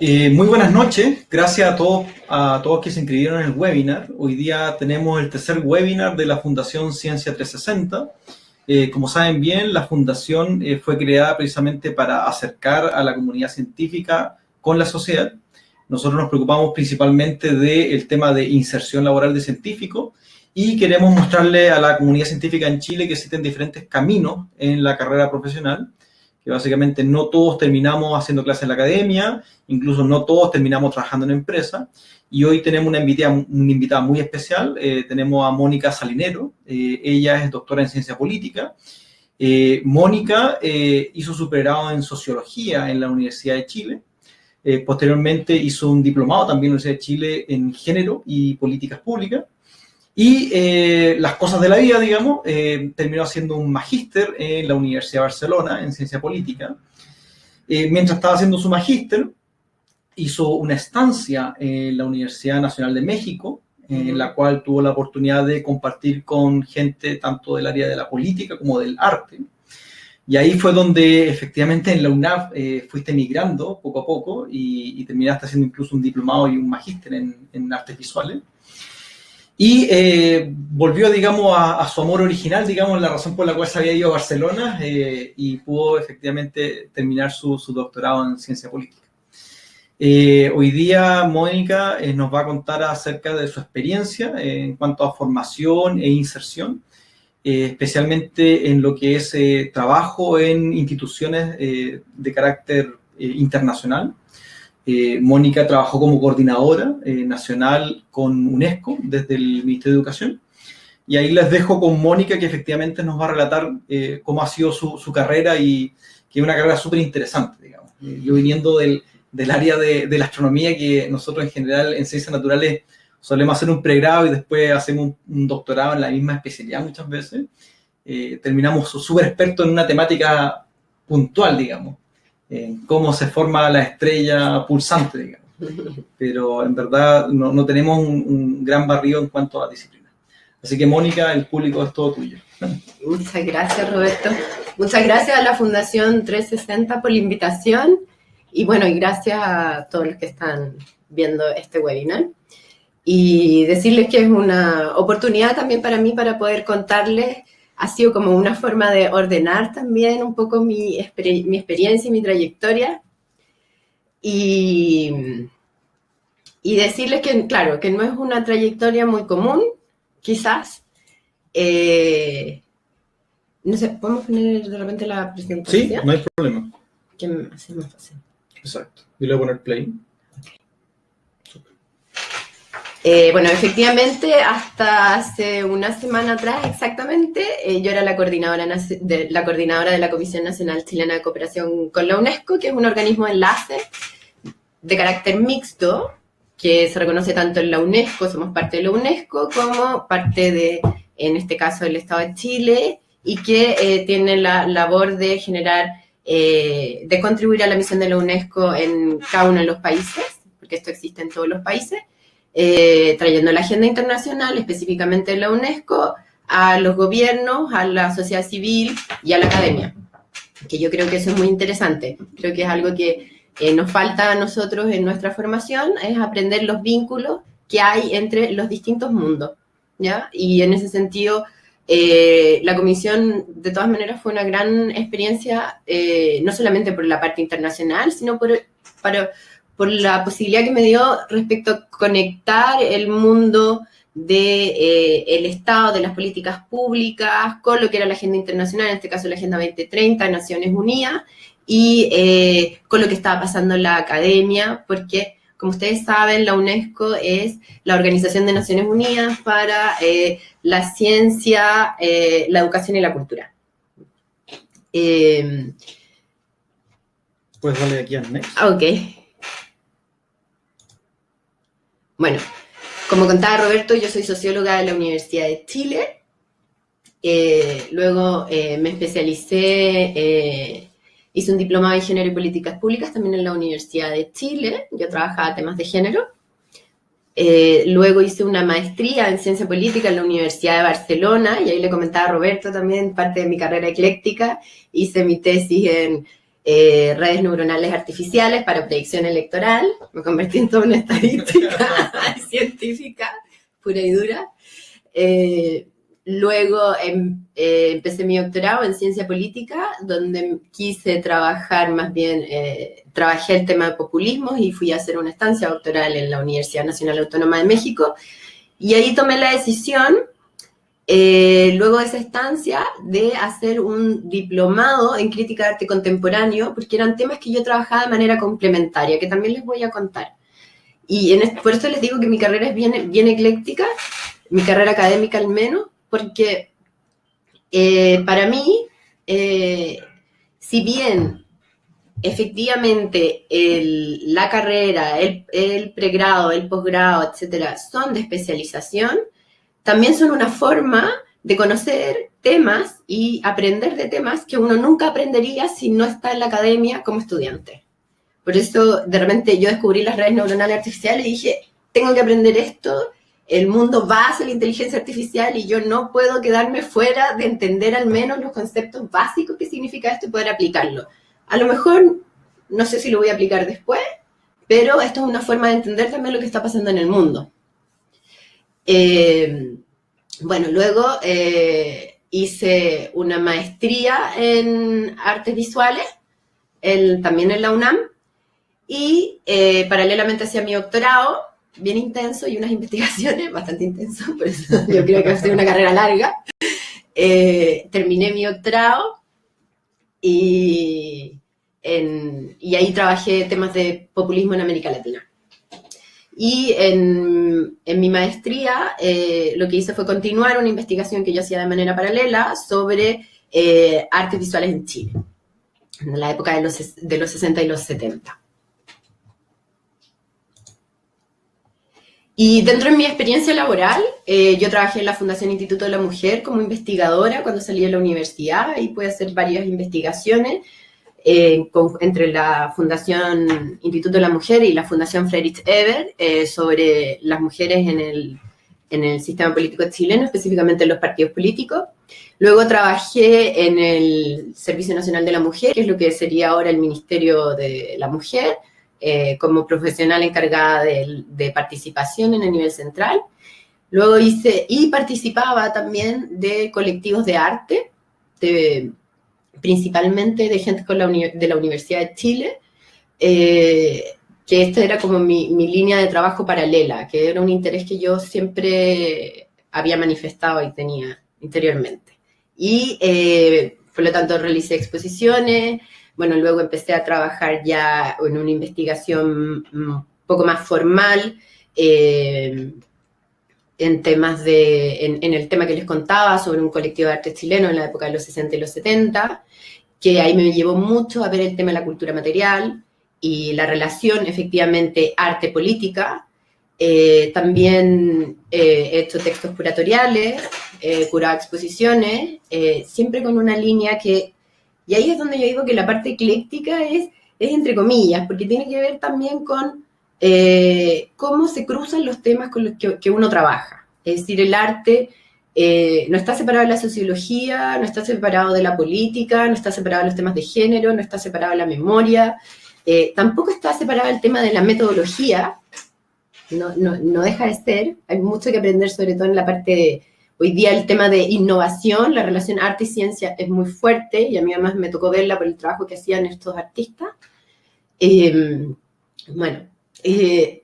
Muy buenas noches, gracias a todos que se inscribieron en el webinar. Hoy día tenemos el tercer webinar de la Fundación Ciencia 360. Como saben bien, la fundación fue creada precisamente para acercar a la comunidad científica con la sociedad. Nosotros nos preocupamos principalmente del tema de inserción laboral de científicos y queremos mostrarle a la comunidad científica en Chile que existen diferentes caminos en la carrera profesional, que básicamente no todos terminamos haciendo clases en la academia, incluso no todos terminamos trabajando en empresas. Y hoy tenemos una invitada muy especial, tenemos a Mónica Salinero, ella es doctora en ciencia política. Mónica hizo su pregrado en sociología en la Universidad de Chile. Posteriormente hizo un diplomado también en la Universidad de Chile en género y políticas públicas. Y las cosas de la vida, digamos, terminó haciendo un magíster en la Universidad de Barcelona en ciencia política. Mientras estaba haciendo su magíster, hizo una estancia en la Universidad Nacional de México, en la cual tuvo la oportunidad de compartir con gente tanto del área de la política como del arte. Y ahí fue donde efectivamente en la UNAV fuiste migrando poco a poco y terminaste haciendo incluso un diplomado y un magíster en artes visuales. Y volvió, digamos, a su amor original, digamos, la razón por la cual se había ido a Barcelona y pudo efectivamente terminar su doctorado en ciencia política. Hoy día Mónica nos va a contar acerca de su experiencia en cuanto a formación e inserción, especialmente en lo que es trabajo en instituciones de carácter internacional. Mónica trabajó como coordinadora nacional con UNESCO desde el Ministerio de Educación. Y ahí les dejo con Mónica, que efectivamente nos va a relatar cómo ha sido su carrera, y que es una carrera súper interesante, digamos. Yo viniendo del área de la astronomía, que nosotros en general en ciencias naturales solemos hacer un pregrado y después hacemos un doctorado en la misma especialidad muchas veces, terminamos súper expertos en una temática puntual, digamos, en cómo se forma la estrella pulsante, digamos. Pero en verdad no tenemos un gran barrido en cuanto a la disciplina. Así que Mónica, el público es todo tuyo. Muchas gracias, Roberto. Muchas gracias a la Fundación 360 por la invitación. Y bueno, y gracias a todos los que están viendo este webinar. Y decirles que es una oportunidad también para mí para poder contarles. Ha sido como una forma de ordenar también un poco mi experiencia y mi trayectoria. Y decirles que, claro, que no es una trayectoria muy común, quizás. No sé, ¿podemos poner de repente la presentación? Sí, no hay problema. Que me hace más fácil. Exacto. Y le voy a poner play. Bueno, efectivamente, hasta hace una semana atrás exactamente, yo era la coordinadora de la Comisión Nacional Chilena de Cooperación con la UNESCO, que es un organismo de enlace de carácter mixto, que se reconoce tanto en la UNESCO, somos parte de la UNESCO, como parte de, en este caso, del Estado de Chile, y que tiene la labor de generar, de contribuir a la misión de la UNESCO en cada uno de los países, porque esto existe en todos los países, trayendo la agenda internacional, específicamente en la UNESCO, a los gobiernos, a la sociedad civil y a la academia, que yo creo que eso es muy interesante. Creo que es algo que nos falta a nosotros en nuestra formación, es aprender los vínculos que hay entre los distintos mundos, ¿ya? Y en ese sentido, la comisión, de todas maneras, fue una gran experiencia, no solamente por la parte internacional, sino por la posibilidad que me dio respecto a conectar el mundo del Estado, de las políticas públicas, con lo que era la agenda internacional, en este caso la Agenda 2030 de Naciones Unidas, y con lo que estaba pasando en la academia, porque, como ustedes saben, la UNESCO es la Organización de Naciones Unidas para la ciencia, la educación y la cultura. Puedes darle aquí al next. Ok. Bueno, como contaba Roberto, yo soy socióloga de la Universidad de Chile. Luego me especialicé, hice un diplomado en género y políticas públicas también en la Universidad de Chile. Yo trabajaba temas de género. Luego hice una maestría en ciencia política en la Universidad de Barcelona, y ahí le comentaba a Roberto también, parte de mi carrera ecléctica, hice mi tesis en redes neuronales artificiales para predicción electoral. Me convertí en toda una estadística científica, pura y dura. Luego empecé mi doctorado en ciencia política, donde quise trabajar más bien, trabajé el tema de populismos y fui a hacer una estancia doctoral en la Universidad Nacional Autónoma de México. Y ahí tomé la decisión, luego de esa estancia, de hacer un diplomado en crítica de arte contemporáneo, porque eran temas que yo trabajaba de manera complementaria, que también les voy a contar. Y por eso les digo que mi carrera es bien ecléctica, mi carrera académica al menos, porque para mí, si bien efectivamente la carrera, el pregrado, el posgrado, etcétera, son de especialización, también son una forma de conocer temas y aprender de temas que uno nunca aprendería si no está en la academia como estudiante. Por eso, de repente, yo descubrí las redes neuronales artificiales y dije, tengo que aprender esto. El mundo va hacia la inteligencia artificial y yo no puedo quedarme fuera de entender al menos los conceptos básicos que significa esto y poder aplicarlo. A lo mejor, no sé si lo voy a aplicar después, pero esto es una forma de entender también lo que está pasando en el mundo. Bueno, luego hice una maestría en artes visuales, también en la UNAM, y paralelamente hacía mi doctorado, bien intenso, y unas investigaciones bastante intensas, por eso yo creo que va a ser una carrera larga. Terminé mi doctorado y ahí trabajé temas de populismo en América Latina. Y en mi maestría lo que hice fue continuar una investigación que yo hacía de manera paralela sobre artes visuales en Chile, en la época de los 60 y los 70. Y dentro de mi experiencia laboral, yo trabajé en la Fundación Instituto de la Mujer como investigadora cuando salí de la universidad y pude hacer varias investigaciones entre la Fundación Instituto de la Mujer y la Fundación Friedrich Ebert sobre las mujeres en el sistema político chileno, específicamente en los partidos políticos. Luego trabajé en el Servicio Nacional de la Mujer, que es lo que sería ahora el Ministerio de la Mujer, como profesional encargada de participación en el nivel central. Luego participaba también de colectivos de arte, principalmente de gente de la Universidad de Chile, que esta era como mi línea de trabajo paralela, que era un interés que yo siempre había manifestado y tenía interiormente. Y por lo tanto realicé exposiciones. Bueno, luego empecé a trabajar ya en una investigación un poco más formal, en temas en el tema que les contaba sobre un colectivo de arte chileno en la época de los 60 y los 70, que ahí me llevó mucho a ver el tema de la cultura material y la relación efectivamente arte-política. También he hecho textos curatoriales, curado exposiciones, siempre con una línea que... Y ahí es donde yo digo que la parte ecléctica es entre comillas, porque tiene que ver también con cómo se cruzan los temas con los que uno trabaja. Es decir, el arte no está separado de la sociología, no está separado de la política, no está separado de los temas de género, no está separado de la memoria, tampoco está separado el tema de la metodología, no deja de ser. Hay mucho que aprender, sobre todo en la parte de... Hoy día el tema de innovación, la relación arte y ciencia es muy fuerte, y a mí además me tocó verla por el trabajo que hacían estos artistas.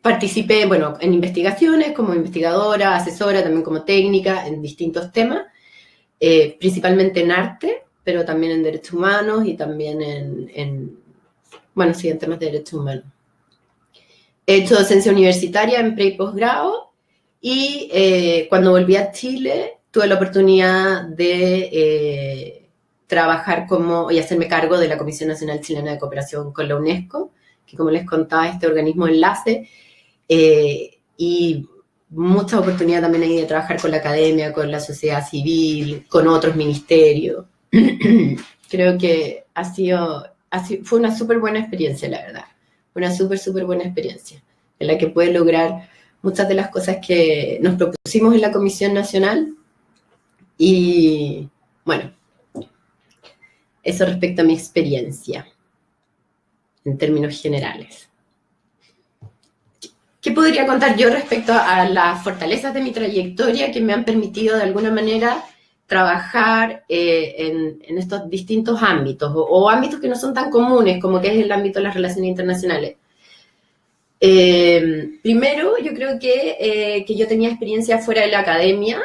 Participé, en investigaciones como investigadora, asesora, también como técnica en distintos temas, principalmente en arte, pero también en derechos humanos y también en temas de derechos humanos. He hecho docencia universitaria en pre y posgrado, y cuando volví a Chile tuve la oportunidad de trabajar y hacerme cargo de la Comisión Nacional Chilena de Cooperación con la UNESCO, que como les contaba, este organismo enlace, y mucha oportunidad también ahí de trabajar con la academia, con la sociedad civil, con otros ministerios. Creo que fue una súper buena experiencia, la verdad. Una súper buena experiencia, en la que pude lograr muchas de las cosas que nos propusimos en la Comisión Nacional. Y bueno, eso respecto a mi experiencia. en términos generales. ¿Qué podría contar yo respecto a las fortalezas de mi trayectoria que me han permitido de alguna manera trabajar en estos distintos ámbitos o ámbitos que no son tan comunes como que es el ámbito de las relaciones internacionales? Primero, yo creo que yo tenía experiencia fuera de la academia,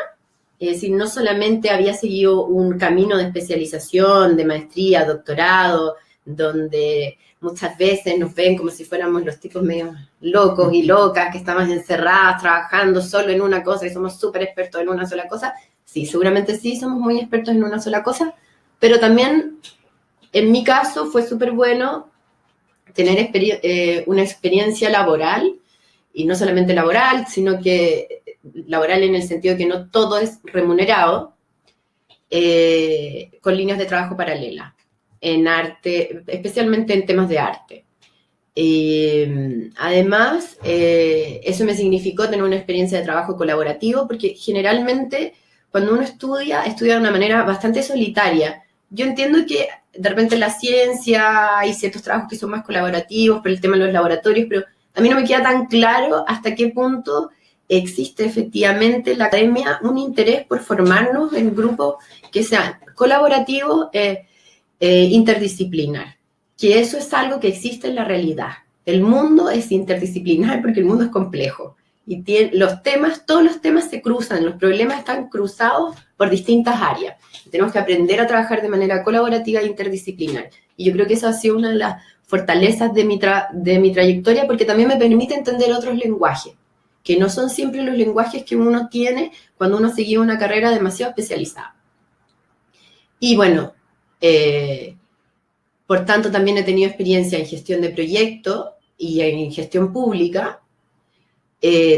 es decir, no solamente había seguido un camino de especialización, de maestría, doctorado, donde muchas veces nos ven como si fuéramos los tipos medio locos y locas, que estamos encerradas trabajando solo en una cosa y somos súper expertos en una sola cosa. Sí, seguramente sí, somos muy expertos en una sola cosa, pero también en mi caso fue súper bueno tener una experiencia laboral, y no solamente laboral, sino que laboral en el sentido que no todo es remunerado, con líneas de trabajo paralelas en arte, especialmente en temas de arte. Además, eso me significó tener una experiencia de trabajo colaborativo, porque generalmente cuando uno estudia de una manera bastante solitaria. Yo entiendo que de repente en la ciencia hay ciertos trabajos que son más colaborativos por el tema de los laboratorios, pero a mí no me queda tan claro hasta qué punto existe efectivamente en la academia un interés por formarnos en grupos que sean colaborativos, interdisciplinar, que eso es algo que existe en la realidad. El mundo es interdisciplinar porque el mundo es complejo y todos los temas se cruzan, los problemas están cruzados por distintas áreas. Tenemos que aprender a trabajar de manera colaborativa e interdisciplinar. Y yo creo que eso ha sido una de las fortalezas de mi trayectoria, porque también me permite entender otros lenguajes, que no son siempre los lenguajes que uno tiene cuando uno sigue una carrera demasiado especializada. Y bueno, por tanto también he tenido experiencia en gestión de proyectos y en gestión pública.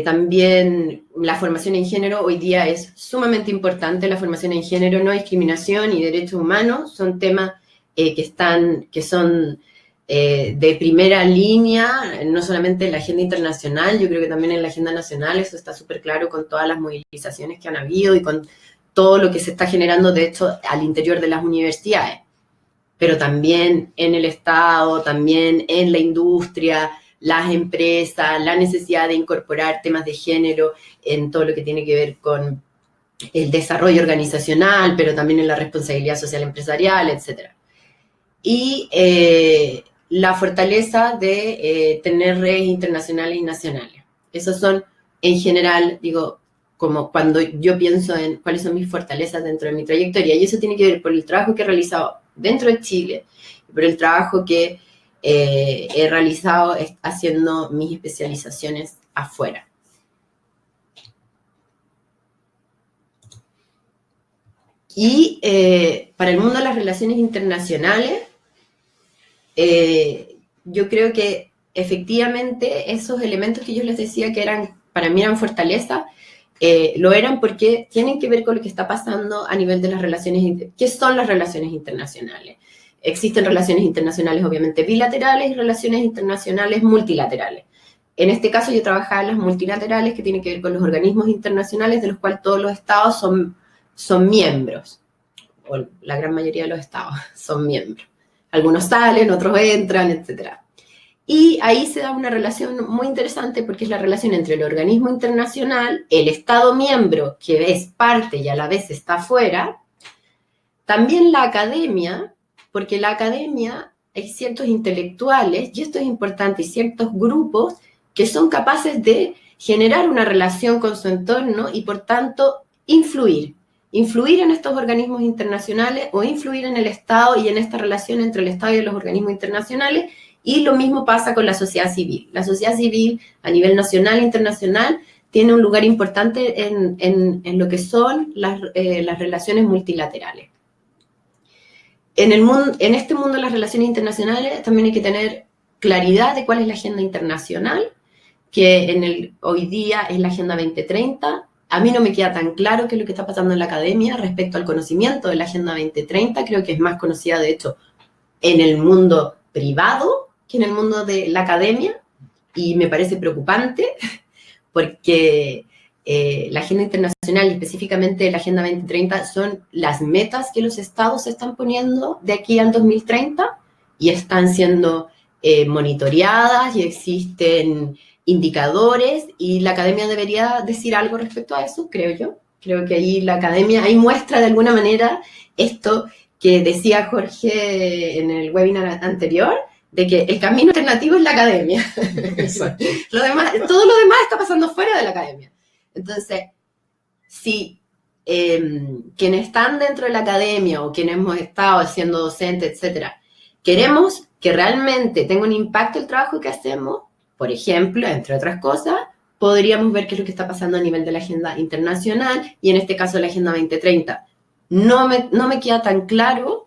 También la formación en género hoy día es sumamente importante. La formación en género, no discriminación y derechos humanos son temas que son de primera línea, no solamente en la agenda internacional, yo creo que también en la agenda nacional. Eso está súper claro con todas las movilizaciones que han habido y con todo lo que se está generando, de hecho, al interior de las universidades, pero también en el Estado, también en la industria, las empresas, la necesidad de incorporar temas de género en todo lo que tiene que ver con el desarrollo organizacional, pero también en la responsabilidad social empresarial, etc. Y la fortaleza de tener redes internacionales y nacionales. Esos son, en general, digo, como cuando yo pienso en cuáles son mis fortalezas dentro de mi trayectoria, y eso tiene que ver por el trabajo que he realizado dentro de Chile, por el trabajo que he realizado haciendo mis especializaciones afuera. Y para el mundo de las relaciones internacionales, yo creo que efectivamente esos elementos que yo les decía que para mí eran fortaleza, lo eran porque tienen que ver con lo que está pasando a nivel de las relaciones. ¿Qué son las relaciones internacionales? Existen relaciones internacionales obviamente bilaterales y relaciones internacionales multilaterales. En este caso yo trabajaba en las multilaterales, que tienen que ver con los organismos internacionales de los cuales todos los estados son miembros, o la gran mayoría de los estados son miembros. Algunos salen, otros entran, etc. Y ahí se da una relación muy interesante, porque es la relación entre el organismo internacional, el estado miembro, que es parte y a la vez está fuera, también la academia, porque en la academia hay ciertos intelectuales, y esto es importante, y ciertos grupos que son capaces de generar una relación con su entorno y, por tanto, influir en estos organismos internacionales o influir en el Estado y en esta relación entre el Estado y los organismos internacionales. Y lo mismo pasa con la sociedad civil. La sociedad civil a nivel nacional e internacional tiene un lugar importante en lo que son las relaciones multilaterales. En este mundo de las relaciones internacionales también hay que tener claridad de cuál es la agenda internacional, que hoy día es la Agenda 2030. A mí no me queda tan claro qué es lo que está pasando en la academia respecto al conocimiento de la Agenda 2030. Creo que es más conocida, de hecho, en el mundo privado que en el mundo de la academia, y me parece preocupante porque la agenda internacional y específicamente la Agenda 2030 son las metas que los estados se están poniendo de aquí al 2030 y están siendo monitoreadas y existen indicadores, y la academia debería decir algo respecto a eso, creo yo. Creo que ahí la academia, ahí muestra de alguna manera esto que decía Jorge en el webinar anterior, de que el camino alternativo es la academia. Lo demás, todo lo demás está pasando fuera de la academia. Entonces, si quienes están dentro de la academia o quienes hemos estado siendo docentes, etcétera, queremos que realmente tenga un impacto el trabajo que hacemos, por ejemplo, entre otras cosas, podríamos ver qué es lo que está pasando a nivel de la agenda internacional y en este caso la Agenda 2030. No me queda tan claro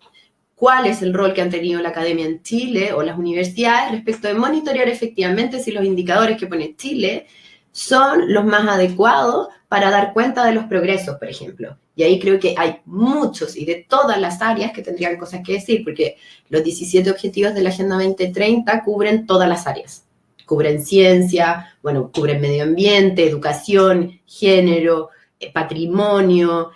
cuál es el rol que han tenido la academia en Chile o las universidades respecto de monitorear efectivamente si los indicadores que pone Chile son los más adecuados para dar cuenta de los progresos, por ejemplo. Y ahí creo que hay muchos y de todas las áreas que tendrían cosas que decir, porque los 17 objetivos de la Agenda 2030 cubren todas las áreas. Cubren ciencia, bueno, cubren medio ambiente, educación, género, patrimonio,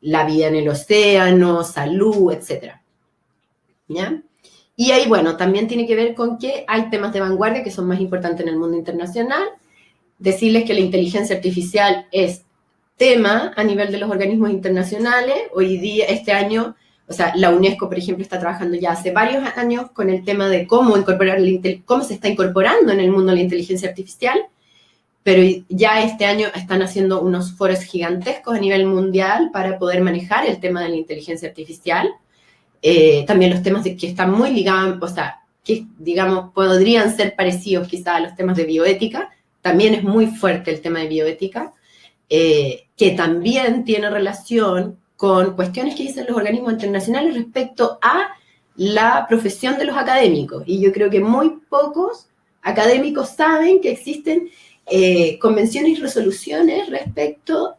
la vida en el océano, salud, etc. ¿Ya? Y ahí, bueno, también tiene que ver con que hay temas de vanguardia que son más importantes en el mundo internacional. Decirles que la inteligencia artificial es tema a nivel de los organismos internacionales. Hoy día, este año, o sea, la UNESCO, por ejemplo, está trabajando ya hace varios años con el tema de cómo se está incorporando en el mundo la inteligencia artificial, pero ya este año están haciendo unos foros gigantescos a nivel mundial para poder manejar el tema de la inteligencia artificial. También los temas que están muy ligados, o sea, que digamos podrían ser parecidos quizá a los temas de bioética. También es muy fuerte el tema de bioética, que también tiene relación con cuestiones que dicen los organismos internacionales respecto a la profesión de los académicos. Y yo creo que muy pocos académicos saben que existen convenciones y resoluciones respecto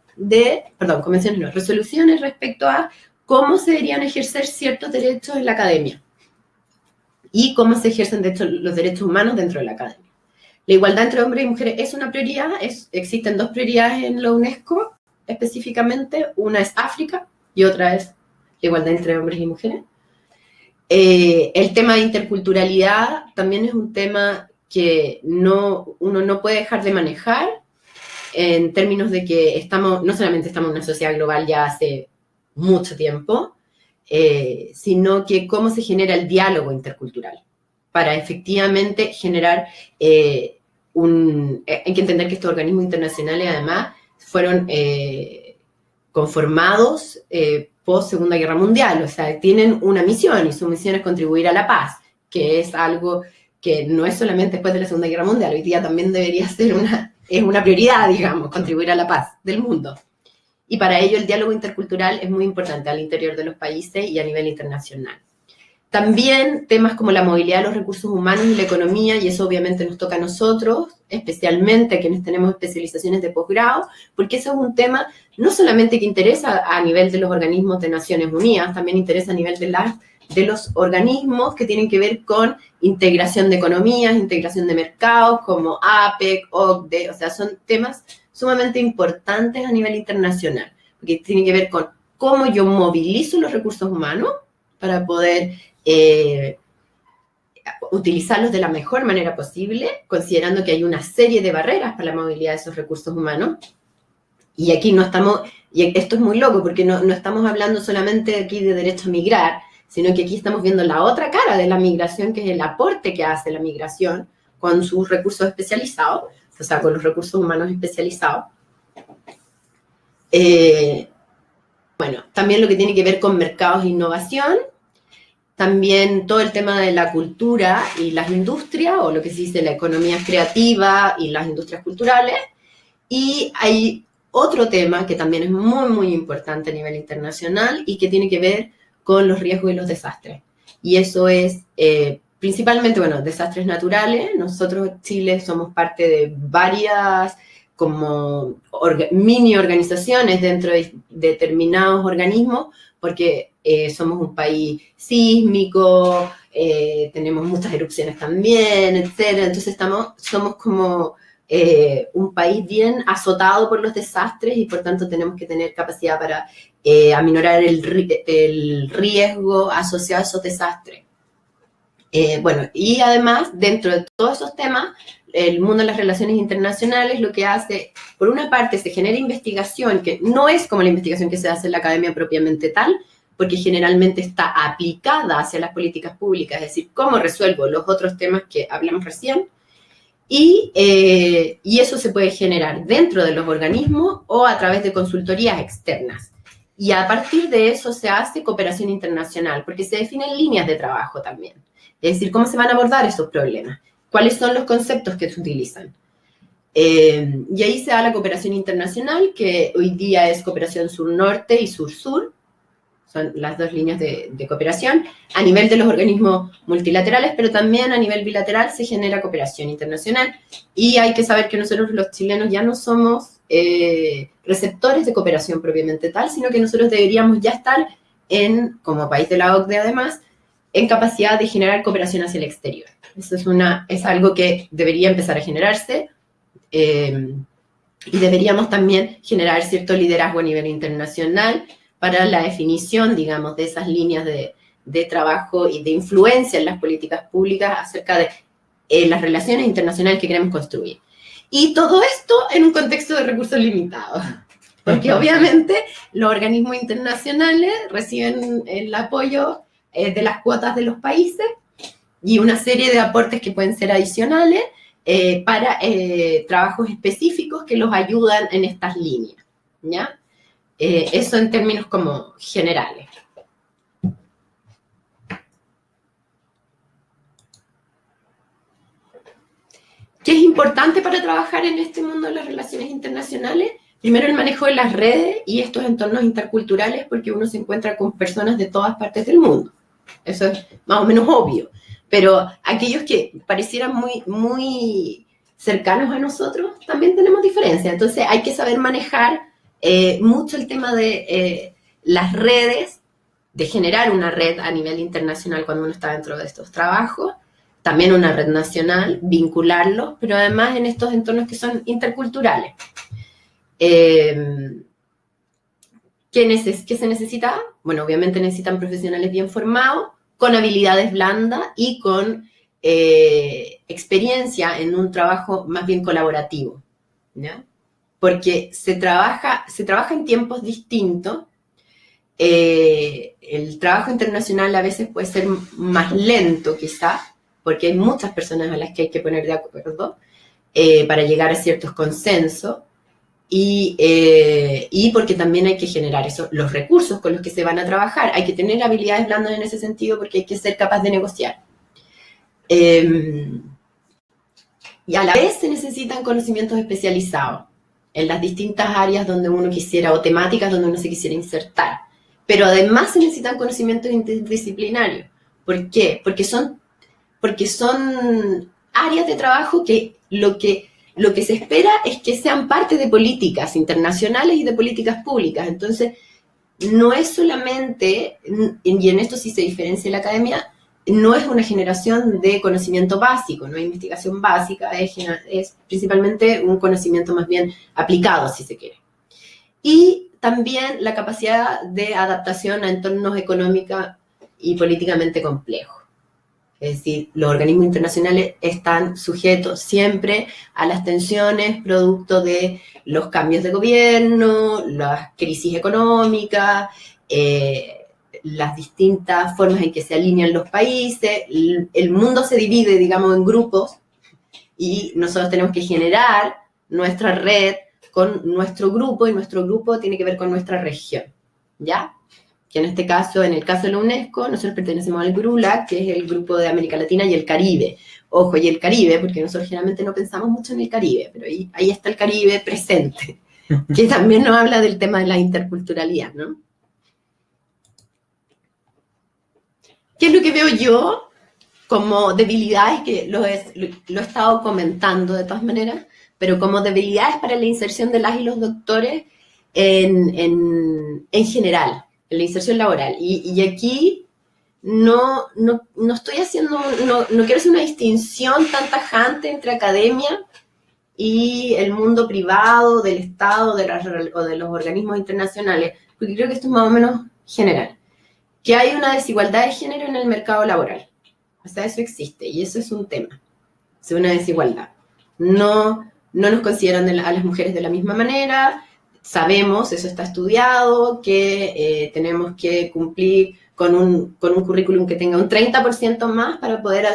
resoluciones respecto a cómo se deberían ejercer ciertos derechos en la academia y cómo se ejercen de hecho los derechos humanos dentro de la academia. La igualdad entre hombres y mujeres es una prioridad, existen dos prioridades en la UNESCO específicamente, una es África y otra es la igualdad entre hombres y mujeres. El tema de interculturalidad también es un tema que uno no puede dejar de manejar en términos de que no solamente estamos en una sociedad global ya hace mucho tiempo, sino que cómo se genera el diálogo intercultural para efectivamente generar hay que entender que estos organismos internacionales además fueron conformados post Segunda Guerra Mundial, o sea, tienen una misión y su misión es contribuir a la paz, que es algo que no es solamente después de la Segunda Guerra Mundial, hoy día también debería ser una prioridad, digamos, contribuir a la paz del mundo. Y para ello el diálogo intercultural es muy importante al interior de los países y a nivel internacional. También temas como la movilidad de los recursos humanos y la economía, y eso obviamente nos toca a nosotros, especialmente a quienes tenemos especializaciones de posgrado, porque eso es un tema no solamente que interesa a nivel de los organismos de Naciones Unidas, también interesa a nivel de los organismos que tienen que ver con integración de economías, integración de mercados, como APEC, OCDE, o sea, son temas sumamente importantes a nivel internacional, porque tienen que ver con cómo yo movilizo los recursos humanos para poder utilizarlos de la mejor manera posible, considerando que hay una serie de barreras para la movilidad de esos recursos humanos. Y aquí y esto es muy loco, porque no estamos hablando solamente aquí de derecho a migrar, sino que aquí estamos viendo la otra cara de la migración, que es el aporte que hace la migración con sus recursos especializados, o sea, con los recursos humanos especializados. Bueno, también lo que tiene que ver con mercados e innovación, también todo el tema de la cultura y las industrias, o lo que se dice la economía creativa y las industrias culturales. Y hay otro tema que también es muy, muy importante a nivel internacional y que tiene que ver con los riesgos y los desastres. Y eso es principalmente, bueno, desastres naturales. Nosotros, Chile, somos parte de varias como mini organizaciones dentro de determinados organismos, porque somos un país sísmico, tenemos muchas erupciones también, etc. Entonces somos como un país bien azotado por los desastres y por tanto tenemos que tener capacidad para aminorar el riesgo asociado a esos desastres. Bueno, y además, dentro de todos esos temas, el mundo de las relaciones internacionales lo que hace, por una parte, se genera investigación, que no es como la investigación que se hace en la academia propiamente tal, porque generalmente está aplicada hacia las políticas públicas, es decir, cómo resuelvo los otros temas que hablamos recién, y eso se puede generar dentro de los organismos o a través de consultorías externas. Y a partir de eso se hace cooperación internacional, porque se definen líneas de trabajo también. Es decir, cómo se van a abordar esos problemas, cuáles son los conceptos que se utilizan. Y ahí se da la cooperación internacional, que hoy día es cooperación sur-norte y sur-sur, son las dos líneas de cooperación, a nivel de los organismos multilaterales, pero también a nivel bilateral se genera cooperación internacional. Y hay que saber que nosotros los chilenos ya no somos receptores de cooperación propiamente tal, sino que nosotros deberíamos ya estar como país de la OCDE además, en capacidad de generar cooperación hacia el exterior. Eso es algo que debería empezar a generarse y deberíamos también generar cierto liderazgo a nivel internacional para la definición, digamos, de esas líneas de trabajo y de influencia en las políticas públicas acerca de las relaciones internacionales que queremos construir. Y todo esto en un contexto de recursos limitados. Porque obviamente los organismos internacionales reciben el apoyo de las cuotas de los países y una serie de aportes que pueden ser adicionales para trabajos específicos que los ayudan en estas líneas, ¿ya? Eso en términos como generales. ¿Qué es importante para trabajar en este mundo de las relaciones internacionales? Primero, el manejo de las redes y estos entornos interculturales, porque uno se encuentra con personas de todas partes del mundo. Eso es más o menos obvio. Pero aquellos que parecieran muy cercanos a nosotros, también tenemos diferencias. Entonces, hay que saber manejar mucho el tema de las redes, de generar una red a nivel internacional cuando uno está dentro de estos trabajos, también una red nacional, vincularlos, pero además en estos entornos que son interculturales. ¿Qué se necesita? Bueno, obviamente necesitan profesionales bien formados, con habilidades blandas y con experiencia en un trabajo más bien colaborativo, ¿ya? Porque se trabaja en tiempos distintos. El trabajo internacional a veces puede ser más lento quizá, porque hay muchas personas a las que hay que poner de acuerdo para llegar a ciertos consensos y porque también hay que generar los recursos con los que se van a trabajar. Hay que tener habilidades blandas en ese sentido porque hay que ser capaz de negociar. Y a la vez se necesitan conocimientos especializados en las distintas áreas donde uno quisiera, o temáticas donde uno se quisiera insertar. Pero además se necesitan conocimientos interdisciplinarios. ¿Por qué? Porque son áreas de trabajo que lo que se espera es que sean parte de políticas internacionales y de políticas públicas. Entonces, no es solamente, y en esto sí se diferencia la academia, no es una generación de conocimiento básico, no hay investigación básica, es principalmente un conocimiento más bien aplicado, si se quiere. Y también la capacidad de adaptación a entornos económica y políticamente complejos. Es decir, los organismos internacionales están sujetos siempre a las tensiones producto de los cambios de gobierno, las crisis económicas, las distintas formas en que se alinean los países. El mundo se divide, digamos, en grupos y nosotros tenemos que generar nuestra red con nuestro grupo y nuestro grupo tiene que ver con nuestra región, ¿ya? Que en este caso, en el caso de la UNESCO, nosotros pertenecemos al GRULAC, que es el grupo de América Latina y el Caribe. Ojo, y el Caribe, porque nosotros generalmente no pensamos mucho en el Caribe, pero ahí está el Caribe presente, que también nos habla del tema de la interculturalidad, ¿no? ¿Qué es lo que veo yo como debilidades? Que lo he estado comentando de todas maneras, pero como debilidades para la inserción de las y los doctores en general, en la inserción laboral. Y aquí no estoy haciendo, no quiero hacer una distinción tan tajante entre academia y el mundo privado, del Estado o de los organismos internacionales, porque creo que esto es más o menos general. Que hay una desigualdad de género en el mercado laboral. O sea, eso existe y eso es un tema. Es una desigualdad. No nos consideran a las mujeres de la misma manera. Sabemos, eso está estudiado, que tenemos que cumplir con un currículum que tenga un 30% más para poder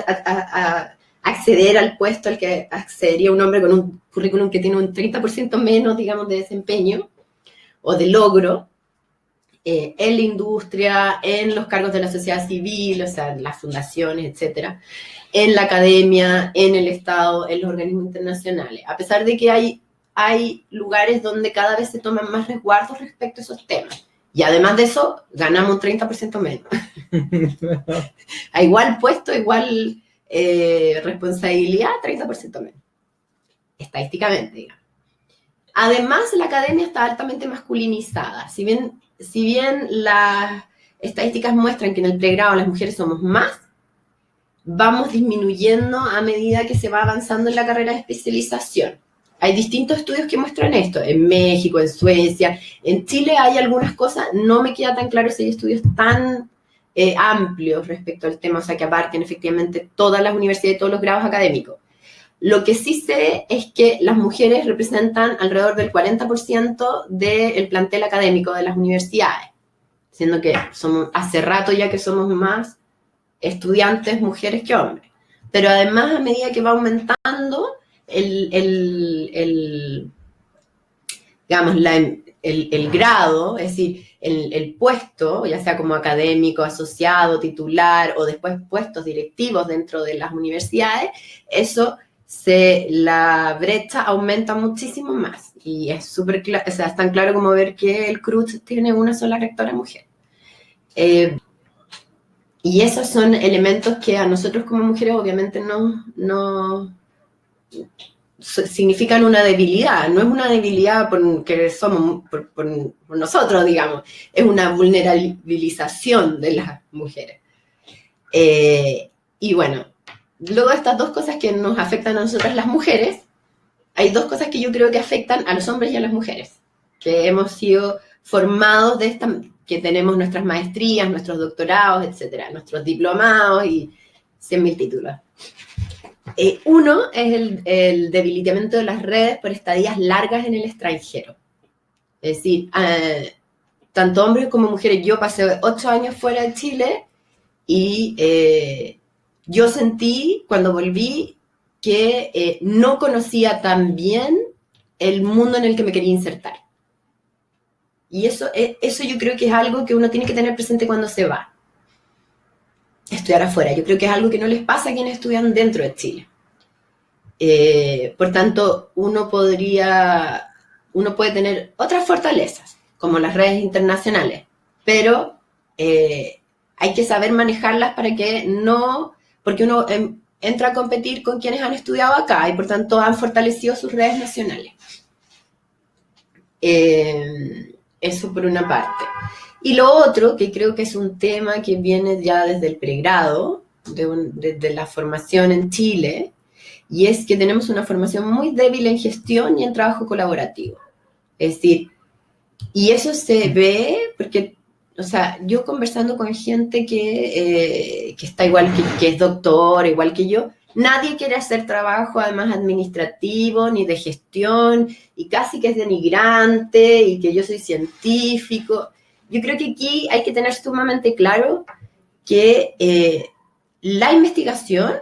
acceder al puesto al que accedería un hombre con un currículum que tiene un 30% menos, digamos, de desempeño o de logro en la industria, en los cargos de la sociedad civil, o sea, las fundaciones, etcétera, en la academia, en el Estado, en los organismos internacionales. A pesar de que hay lugares donde cada vez se toman más resguardos respecto a esos temas. Y además de eso, ganamos un 30% menos. A igual puesto, igual responsabilidad, 30% menos. Estadísticamente, digamos. Además, la academia está altamente masculinizada. Si bien las estadísticas muestran que en el pregrado las mujeres somos más, vamos disminuyendo a medida que se va avanzando en la carrera de especialización. Hay distintos estudios que muestran esto, en México, en Suecia, en Chile hay algunas cosas, no me queda tan claro si hay estudios tan amplios respecto al tema, o sea, que abarquen efectivamente todas las universidades y todos los grados académicos. Lo que sí sé es que las mujeres representan alrededor del 40% del plantel académico de las universidades, siendo que hace rato ya que somos más estudiantes mujeres que hombres. Pero además, a medida que va aumentando digamos, el grado, es decir, el puesto, ya sea como académico, asociado, titular o después puestos directivos dentro de las universidades, la brecha aumenta muchísimo más. Y es súper claro, o sea, es tan claro como ver que el CRUT tiene una sola rectora mujer. Y esos son elementos que a nosotros como mujeres obviamente no significan una debilidad. No es una debilidad porque somos por nosotros, digamos. Es una vulnerabilización de las mujeres. Y bueno, luego de estas dos cosas que nos afectan a nosotras las mujeres, hay dos cosas que yo creo que afectan a los hombres y a las mujeres, que hemos sido formados que tenemos nuestras maestrías, nuestros doctorados, etcétera, nuestros diplomados y 100.000 títulos. Uno es el debilitamiento de las redes por estadías largas en el extranjero. Es decir, tanto hombres como mujeres, yo pasé 8 años fuera de Chile y yo sentí cuando volví que no conocía tan bien el mundo en el que me quería insertar. Y eso yo creo que es algo que uno tiene que tener presente cuando se va a estudiar afuera. Yo creo que es algo que no les pasa a quienes estudian dentro de Chile. Por tanto, uno puede tener otras fortalezas, como las redes internacionales, pero hay que saber manejarlas para que no, porque uno entra a competir con quienes han estudiado acá y por tanto han fortalecido sus redes nacionales. Eso por una parte. Y lo otro, que creo que es un tema que viene ya desde el pregrado, desde la formación en Chile, y es que tenemos una formación muy débil en gestión y en trabajo colaborativo. Es decir, y eso se ve porque, o sea, yo conversando con gente que está igual que es doctor, igual que yo, nadie quiere hacer trabajo además administrativo ni de gestión y casi que es denigrante y que yo soy científico. Yo creo que aquí hay que tener sumamente claro que la investigación,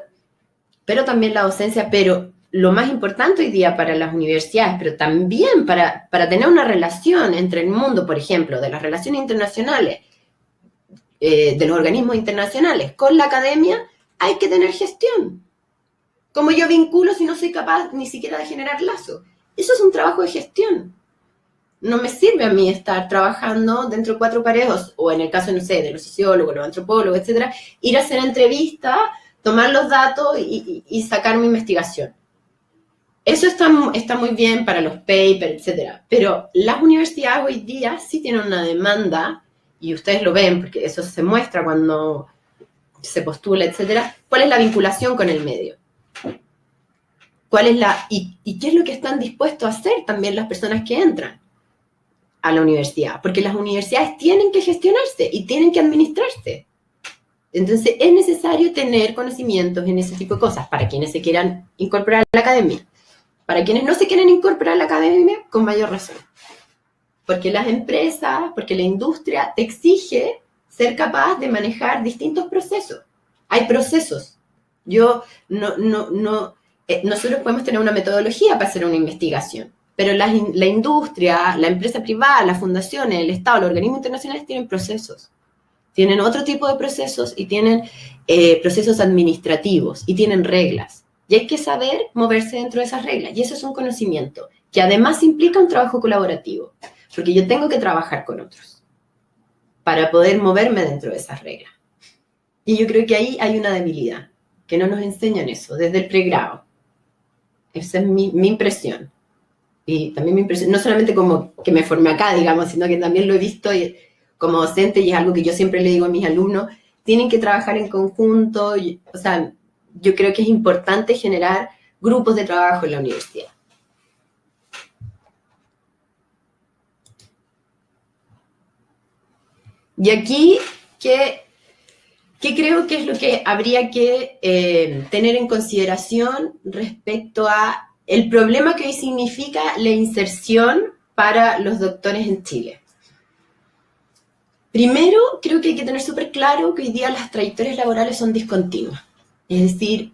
pero también la docencia, pero lo más importante hoy día para las universidades, pero también para tener una relación entre el mundo, por ejemplo, de las relaciones internacionales, de los organismos internacionales con la academia, hay que tener gestión. ¿Cómo yo vinculo si no soy capaz ni siquiera de generar lazos? Eso es un trabajo de gestión. No me sirve a mí estar trabajando dentro de 4 paredes, o en el caso, no sé, de los sociólogos, los antropólogos, etcétera, ir a hacer entrevistas, tomar los datos y sacar mi investigación. Eso está muy bien para los papers, etcétera. Pero las universidades hoy día sí tienen una demanda, y ustedes lo ven, porque eso se muestra cuando se postula, etcétera. ¿Cuál es la vinculación con el medio? ¿Cuál es y qué es lo que están dispuestos a hacer también las personas que entran a la universidad? Porque las universidades tienen que gestionarse y tienen que administrarse. Entonces, es necesario tener conocimientos en ese tipo de cosas para quienes se quieran incorporar a la academia. Para quienes no se quieren incorporar a la academia, con mayor razón. Porque las empresas, porque la industria te exige ser capaz de manejar distintos procesos. Hay procesos. Nosotros podemos tener una metodología para hacer una investigación, pero la industria, la empresa privada, las fundaciones, el Estado, los organismos internacionales tienen procesos. Tienen otro tipo de procesos y tienen procesos administrativos y tienen reglas. Y hay que saber moverse dentro de esas reglas. Y eso es un conocimiento que además implica un trabajo colaborativo, porque yo tengo que trabajar con otros para poder moverme dentro de esas reglas. Y yo creo que ahí hay una debilidad, que no nos enseñan eso desde el pregrado. Esa es mi impresión. Y también mi impresión, no solamente como que me formé acá, digamos, sino que también lo he visto como docente, y es algo que yo siempre le digo a mis alumnos, tienen que trabajar en conjunto. O sea, yo creo que es importante generar grupos de trabajo en la universidad. Y aquí, ¿qué creo que es lo que habría que tener en consideración respecto a el problema que hoy significa la inserción para los doctores en Chile? Primero, creo que hay que tener súper claro que hoy día las trayectorias laborales son discontinuas. Es decir,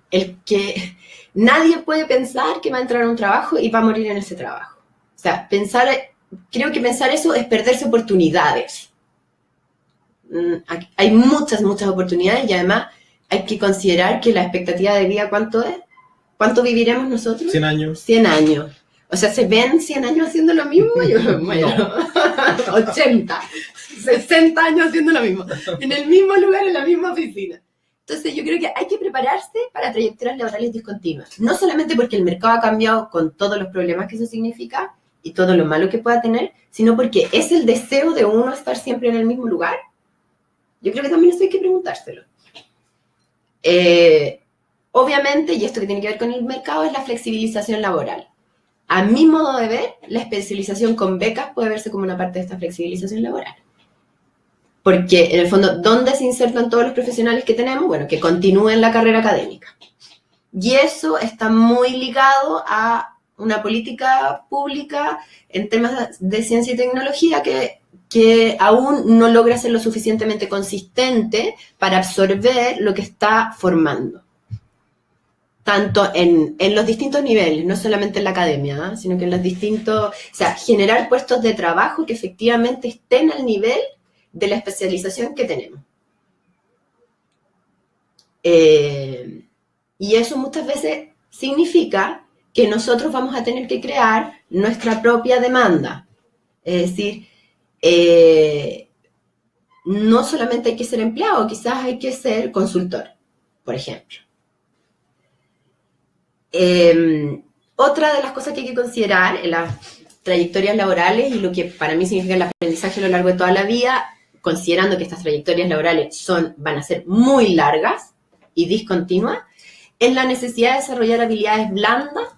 nadie puede pensar que va a entrar a un trabajo y va a morir en ese trabajo. O sea, creo que pensar eso es perderse oportunidades. Hay muchas oportunidades, y además hay que considerar que la expectativa de vida, ¿cuánto es? ¿Cuánto viviremos nosotros? 100 años. 100 años. O sea, ¿se ven 100 años haciendo lo mismo? Yo me muero. 80, 60 años haciendo lo mismo. En el mismo lugar, en la misma oficina. Entonces yo creo que hay que prepararse para trayectorias laborales discontinuas. No solamente porque el mercado ha cambiado con todos los problemas que eso significa y todo lo malo que pueda tener, sino porque es el deseo de uno estar siempre en el mismo lugar. Yo creo que también eso hay que preguntárselo. Obviamente, y esto que tiene que ver con el mercado, es la flexibilización laboral. A mi modo de ver, la especialización con becas puede verse como una parte de esta flexibilización laboral. Porque, en el fondo, ¿dónde se insertan todos los profesionales que tenemos? Bueno, que continúen la carrera académica. Y eso está muy ligado a una política pública en temas de ciencia y tecnología que aún no logra ser lo suficientemente consistente para absorber lo que está formando. Tanto en los distintos niveles, no solamente en la academia, ¿eh? Sino que en los distintos... O sea, generar puestos de trabajo que efectivamente estén al nivel de la especialización que tenemos. Y eso muchas veces significa que nosotros vamos a tener que crear nuestra propia demanda. Es decir, no solamente hay que ser empleado, quizás hay que ser consultor, por ejemplo. Otra de las cosas que hay que considerar en las trayectorias laborales y lo que para mí significa el aprendizaje a lo largo de toda la vida, considerando que estas trayectorias laborales van a ser muy largas y discontinuas, es la necesidad de desarrollar habilidades blandas,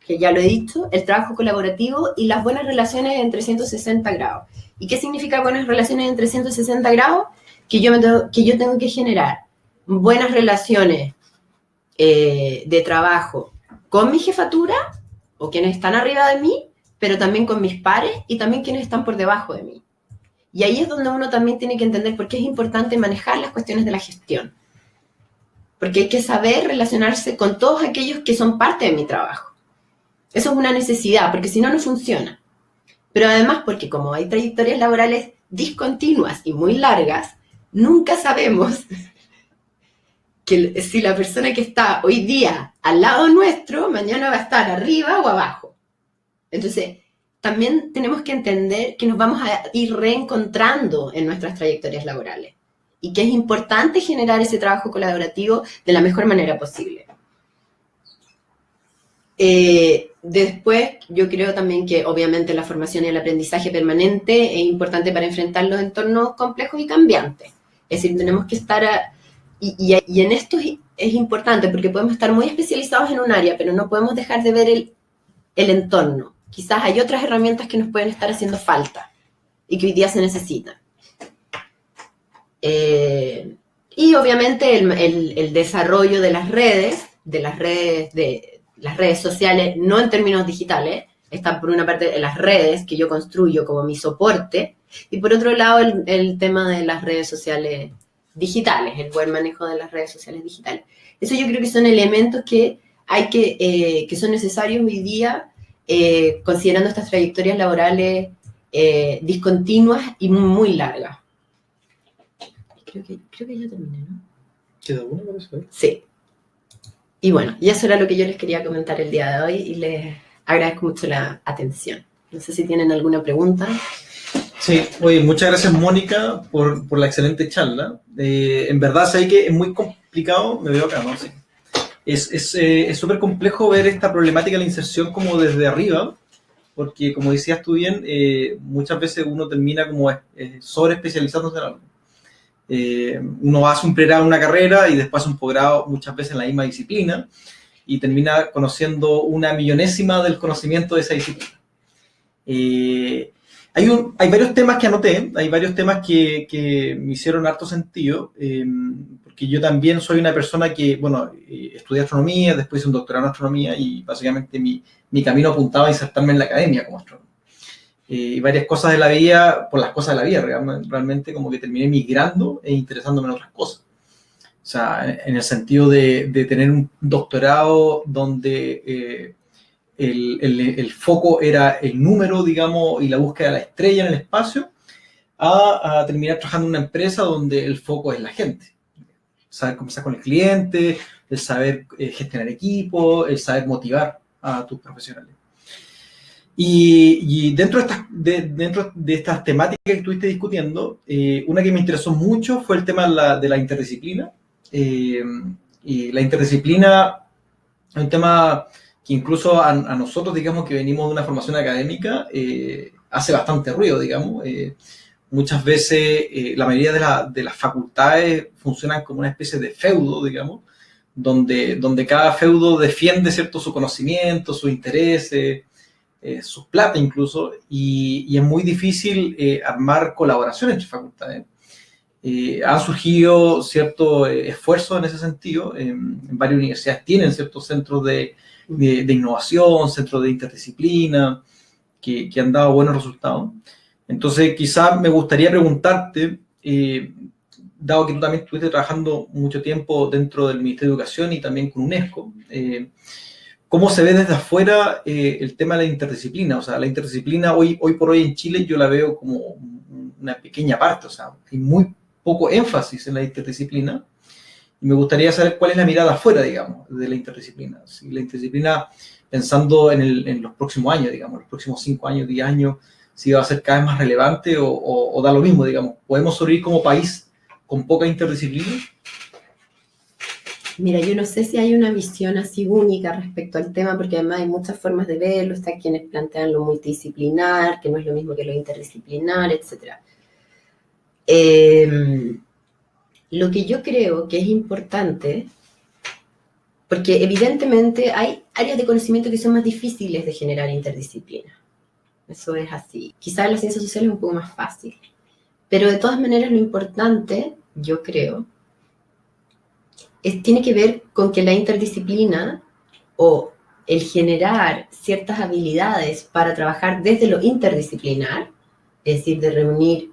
que ya lo he dicho, el trabajo colaborativo y las buenas relaciones en 360 grados. ¿Y qué significa buenas relaciones en 360 grados? Que yo tengo que generar buenas relaciones de trabajo con mi jefatura o quienes están arriba de mí, pero también con mis pares y también quienes están por debajo de mí. Y ahí es donde uno también tiene que entender por qué es importante manejar las cuestiones de la gestión. Porque hay que saber relacionarse con todos aquellos que son parte de mi trabajo. Eso es una necesidad, porque si no, no funciona. Pero además porque como hay trayectorias laborales discontinuas y muy largas, nunca sabemos que si la persona que está hoy día al lado nuestro, mañana va a estar arriba o abajo. Entonces, también tenemos que entender que nos vamos a ir reencontrando en nuestras trayectorias laborales y que es importante generar ese trabajo colaborativo de la mejor manera posible. Después, yo creo también que obviamente la formación y el aprendizaje permanente es importante para enfrentar los entornos complejos y cambiantes. Es decir, tenemos que estar... Y en esto es importante porque podemos estar muy especializados en un área, pero no podemos dejar de ver el entorno. Quizás hay otras herramientas que nos pueden estar haciendo falta y que hoy día se necesitan. Y obviamente el desarrollo de las redes sociales, no en términos digitales, están por una parte las redes que yo construyo como mi soporte, y por otro lado el tema de las redes sociales digitales, el buen manejo de las redes sociales digitales. Eso yo creo que son elementos que que son necesarios hoy día, considerando estas trayectorias laborales discontinuas y muy largas. Creo que ya terminé, ¿no? ¿Queda una para eso? Sí. Y bueno, y eso era lo que yo les quería comentar el día de hoy y les agradezco mucho la atención. No sé si tienen alguna pregunta. Sí, oye, muchas gracias Mónica por la excelente charla. En verdad sé que es muy complicado, me veo acá, ¿no? Sí. Es súper complejo ver esta problemática de la inserción como desde arriba, porque como decías tú bien, muchas veces uno termina como sobre especializándose en algo. Uno hace un pregrado en una carrera y después un posgrado muchas veces en la misma disciplina y termina conociendo una millonésima del conocimiento de esa disciplina. Hay varios temas que anoté, hay varios temas que me hicieron harto sentido, porque yo también soy una persona que, bueno, estudié astronomía, después hice un doctorado en astronomía y básicamente mi camino apuntaba a insertarme en la academia como astrónomo. Y varias cosas de la vida, por las cosas de la vida, realmente como que terminé migrando e interesándome en otras cosas. O sea, en el sentido de tener un doctorado donde el foco era el número, digamos, y la búsqueda de la estrella en el espacio, a terminar trabajando en una empresa donde el foco es la gente. Saber conversar con el cliente, el saber gestionar equipos, el saber motivar a tus profesionales. Y dentro de estas temáticas que estuviste discutiendo, una que me interesó mucho fue el tema de la interdisciplina. Y la interdisciplina es un tema que incluso a nosotros, digamos, que venimos de una formación académica, hace bastante ruido, digamos. Muchas veces la mayoría de las facultades funcionan como una especie de feudo, digamos, donde cada feudo defiende, ¿cierto?, su conocimiento, sus intereses, sus plata incluso, y es muy difícil armar colaboración entre facultades. Han surgido ciertos esfuerzos en ese sentido. En varias universidades tienen ciertos centros de innovación, centros de interdisciplina, que han dado buenos resultados. Entonces, quizás me gustaría preguntarte, dado que tú también estuviste trabajando mucho tiempo dentro del Ministerio de Educación y también con UNESCO, ¿cómo se ve desde afuera el tema de la interdisciplina? O sea, la interdisciplina hoy por hoy en Chile yo la veo como una pequeña parte, o sea, hay muy poco énfasis en la interdisciplina. Y me gustaría saber cuál es la mirada afuera, digamos, de la interdisciplina. Si la interdisciplina, pensando en los próximos años, digamos, los próximos 5 años, 10 años, si va a ser cada vez más relevante o da lo mismo, digamos. ¿Podemos sobrevivir como país con poca interdisciplina? Mira, yo no sé si hay una visión así única respecto al tema, porque además hay muchas formas de verlo. Está quienes plantean lo multidisciplinar, que no es lo mismo que lo interdisciplinar, etc. Lo que yo creo que es importante, porque evidentemente hay áreas de conocimiento que son más difíciles de generar interdisciplina. Eso es así. Quizás en las ciencias sociales es un poco más fácil. Pero de todas maneras lo importante, yo creo, tiene que ver con que la interdisciplina o el generar ciertas habilidades para trabajar desde lo interdisciplinar, es decir, de reunir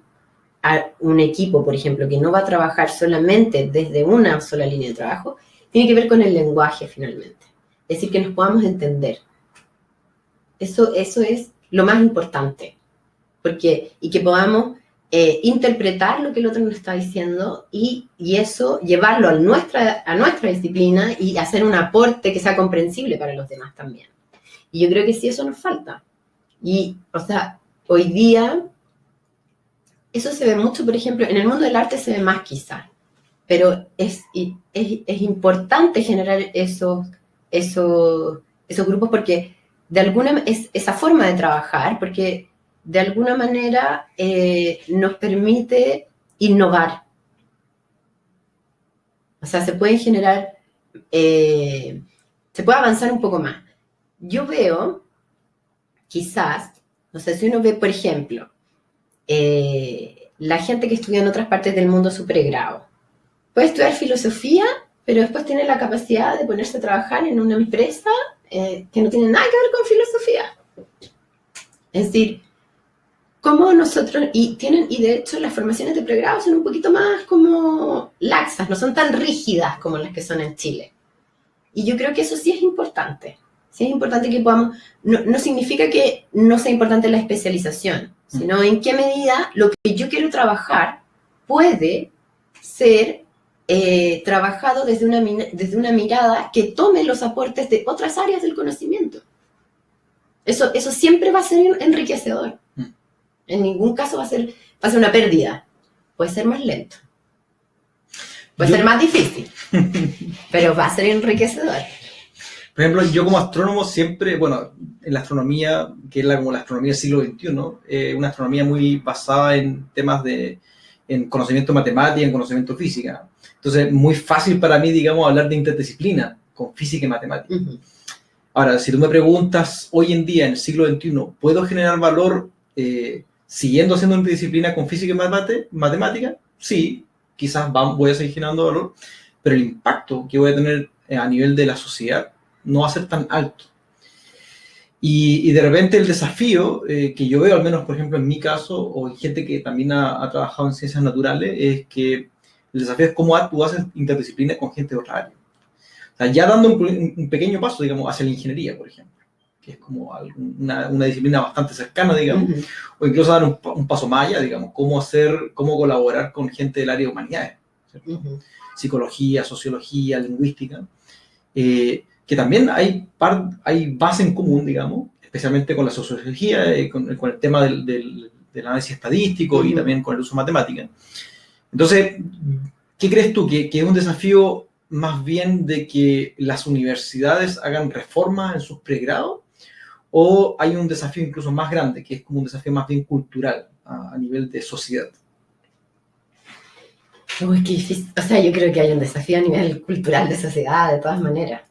a un equipo, por ejemplo, que no va a trabajar solamente desde una sola línea de trabajo, tiene que ver con el lenguaje finalmente. Es decir, que nos podamos entender. Eso es lo más importante. Y que podamos interpretar lo que el otro nos está diciendo y eso llevarlo a nuestra disciplina y hacer un aporte que sea comprensible para los demás también. Y yo creo que sí, eso nos falta. Y, o sea, hoy día eso se ve mucho, por ejemplo, en el mundo del arte se ve más quizás, pero es importante generar esos grupos porque de alguna esa forma de trabajar, porque de alguna manera nos permite innovar. O sea, se pueden generar, se puede avanzar un poco más. Yo veo, quizás, no sé si uno ve, por ejemplo, la gente que estudia en otras partes del mundo su pregrado, puede estudiar filosofía, pero después tiene la capacidad de ponerse a trabajar en una empresa que no tiene nada que ver con filosofía. Es decir, como nosotros, y de hecho las formaciones de pregrado son un poquito más como laxas, no son tan rígidas como las que son en Chile. Y yo creo que eso sí es importante. Sí es importante que podamos, no significa que no sea importante la especialización, sino en qué medida lo que yo quiero trabajar puede ser trabajado desde una mirada que tome los aportes de otras áreas del conocimiento. Eso siempre va a ser enriquecedor. En ningún caso va a ser una pérdida. Puede ser más lento. Puede ser más difícil. Pero va a ser enriquecedor. Por ejemplo, yo como astrónomo siempre, bueno, en la astronomía, que es como la astronomía del siglo XXI, una astronomía muy basada en temas en conocimiento matemático y en conocimiento física. Entonces, muy fácil para mí, digamos, hablar de interdisciplina con física y matemática. Uh-huh. Ahora, si tú me preguntas, hoy en día, en el siglo XXI, ¿puedo generar valor siguiendo haciendo interdisciplina con física y matemática? Sí, quizás voy a seguir generando valor, pero el impacto que voy a tener a nivel de la sociedad no va a ser tan alto. Y de repente el desafío que yo veo, al menos por ejemplo en mi caso, o en gente que también ha trabajado en ciencias naturales, es que el desafío es cómo tú haces interdisciplina con gente de otra área. O sea, ya dando un pequeño paso, digamos, hacia la ingeniería, por ejemplo, que es como una disciplina bastante cercana, digamos, uh-huh. O incluso dar un paso más allá, digamos, cómo colaborar con gente del área de humanidades, uh-huh. Psicología, sociología, lingüística, que también hay base en común, digamos, especialmente con la sociología, con el tema del análisis estadístico, uh-huh. Y también con el uso de matemáticas. Entonces, ¿qué crees tú? ¿Que es un desafío más bien de que las universidades hagan reformas en sus pregrados? ¿O hay un desafío incluso más grande, que es como un desafío más bien cultural a nivel de sociedad? Uy, qué difícil. O sea, yo creo que hay un desafío a nivel cultural de sociedad, de todas maneras.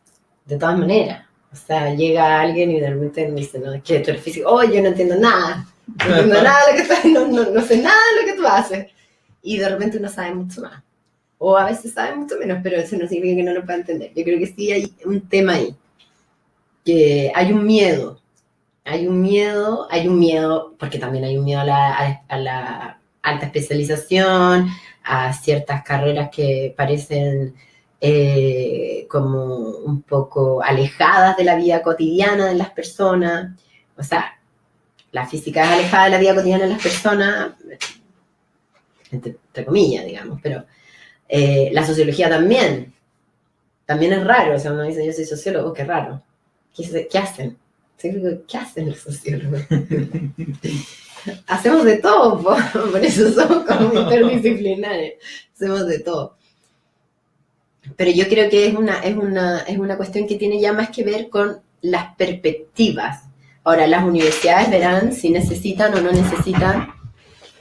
De todas maneras. O sea, llega alguien y de repente me dice, no, es que tú eres físico. Oh, yo no entiendo nada. No entiendo nada de lo que tú, no sé nada de lo que tú haces. Y de repente uno sabe mucho más. O a veces sabe mucho menos, pero eso no significa que no lo pueda entender. Yo creo que sí hay un tema ahí. Que hay un miedo. Hay un miedo, porque también hay un miedo a la alta especialización, a ciertas carreras que parecen como un poco alejadas de la vida cotidiana de las personas. O sea, la física es alejada de la vida cotidiana de las personas, entre comillas, digamos, pero la sociología también es raro. O sea, uno dice, yo soy sociólogo, qué raro. ¿Qué hacen? ¿Qué hacen los sociólogos? Hacemos de todo, por eso somos como interdisciplinares. Hacemos de todo. Pero yo creo que es una cuestión que tiene ya más que ver con las perspectivas. Ahora, las universidades verán si necesitan o no necesitan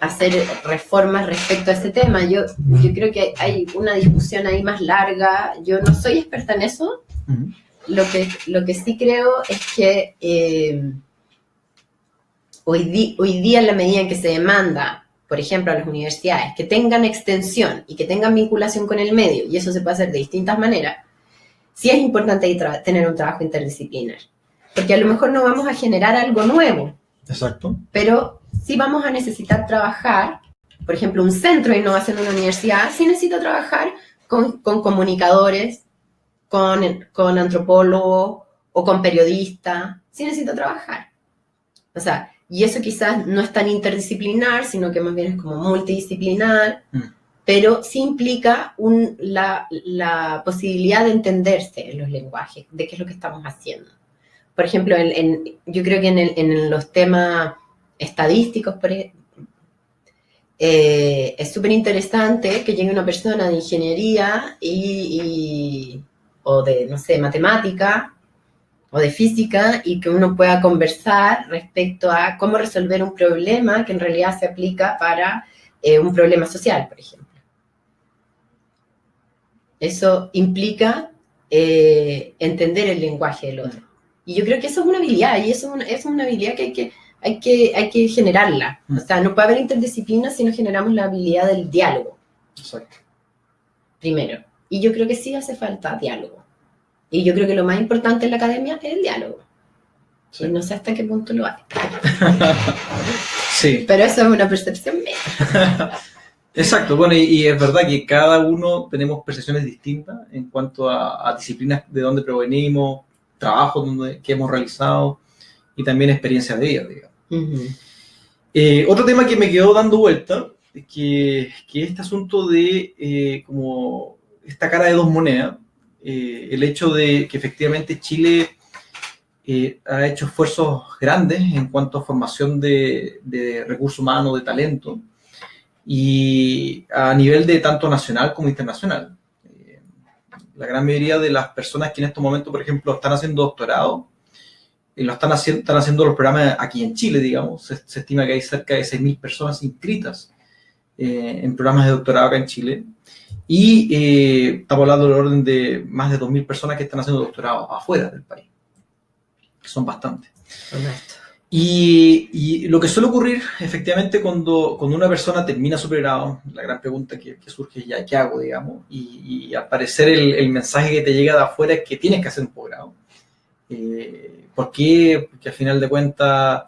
hacer reformas respecto a ese tema. Yo creo que hay una discusión ahí más larga. Yo no soy experta en eso. Uh-huh. Lo que sí creo es que hoy día, en la medida en que se demanda, por ejemplo, a las universidades que tengan extensión y que tengan vinculación con el medio, y eso se puede hacer de distintas maneras, sí es importante tener un trabajo interdisciplinar. Porque a lo mejor no vamos a generar algo nuevo. Exacto. Pero sí vamos a necesitar trabajar, por ejemplo, un centro de innovación en una universidad, sí necesita trabajar con comunicadores, con antropólogos o con periodistas, sí necesito trabajar. O sea, y eso quizás no es tan interdisciplinar, sino que más bien es como multidisciplinar, pero sí implica la posibilidad de entenderse en los lenguajes, de qué es lo que estamos haciendo. Por ejemplo, yo creo que en los temas estadísticos, es súper interesante que llegue una persona de ingeniería o de, no sé, matemática o de física y que uno pueda conversar respecto a cómo resolver un problema que en realidad se aplica para un problema social, por ejemplo. Eso implica entender el lenguaje del otro. Y yo creo que eso es una habilidad, y eso es una habilidad que hay que generarla. O sea, no puede haber interdisciplina si no generamos la habilidad del diálogo. Exacto. primero. Y yo creo que sí hace falta diálogo. Y yo creo que lo más importante en la academia es el diálogo. Sí. Y no sé hasta qué punto lo hay. Sí. Pero eso es una percepción mía. Exacto, bueno, y es verdad que cada uno tenemos percepciones distintas en cuanto a disciplinas de donde provenimos, trabajos que hemos realizado y también experiencias de vida, digamos. Uh-huh. Otro tema que me quedó dando vuelta es que este asunto de como esta cara de dos monedas, el hecho de que efectivamente Chile ha hecho esfuerzos grandes en cuanto a formación de recursos humanos, de talento, y a nivel de tanto nacional como internacional. La gran mayoría de las personas que en estos momentos, por ejemplo, están haciendo doctorado, están haciendo los programas aquí en Chile, digamos. Se estima que hay cerca de 6.000 personas inscritas en programas de doctorado acá en Chile. Y estamos hablando del orden de más de 2.000 personas que están haciendo doctorado afuera del país, que son bastantes. Y lo que suele ocurrir, efectivamente, cuando una persona termina su pregrado, la gran pregunta que surge es ya, ¿qué hago, digamos? Y al parecer el mensaje que te llega de afuera es que tienes que hacer un posgrado. ¿Por qué? Porque al final de cuentas,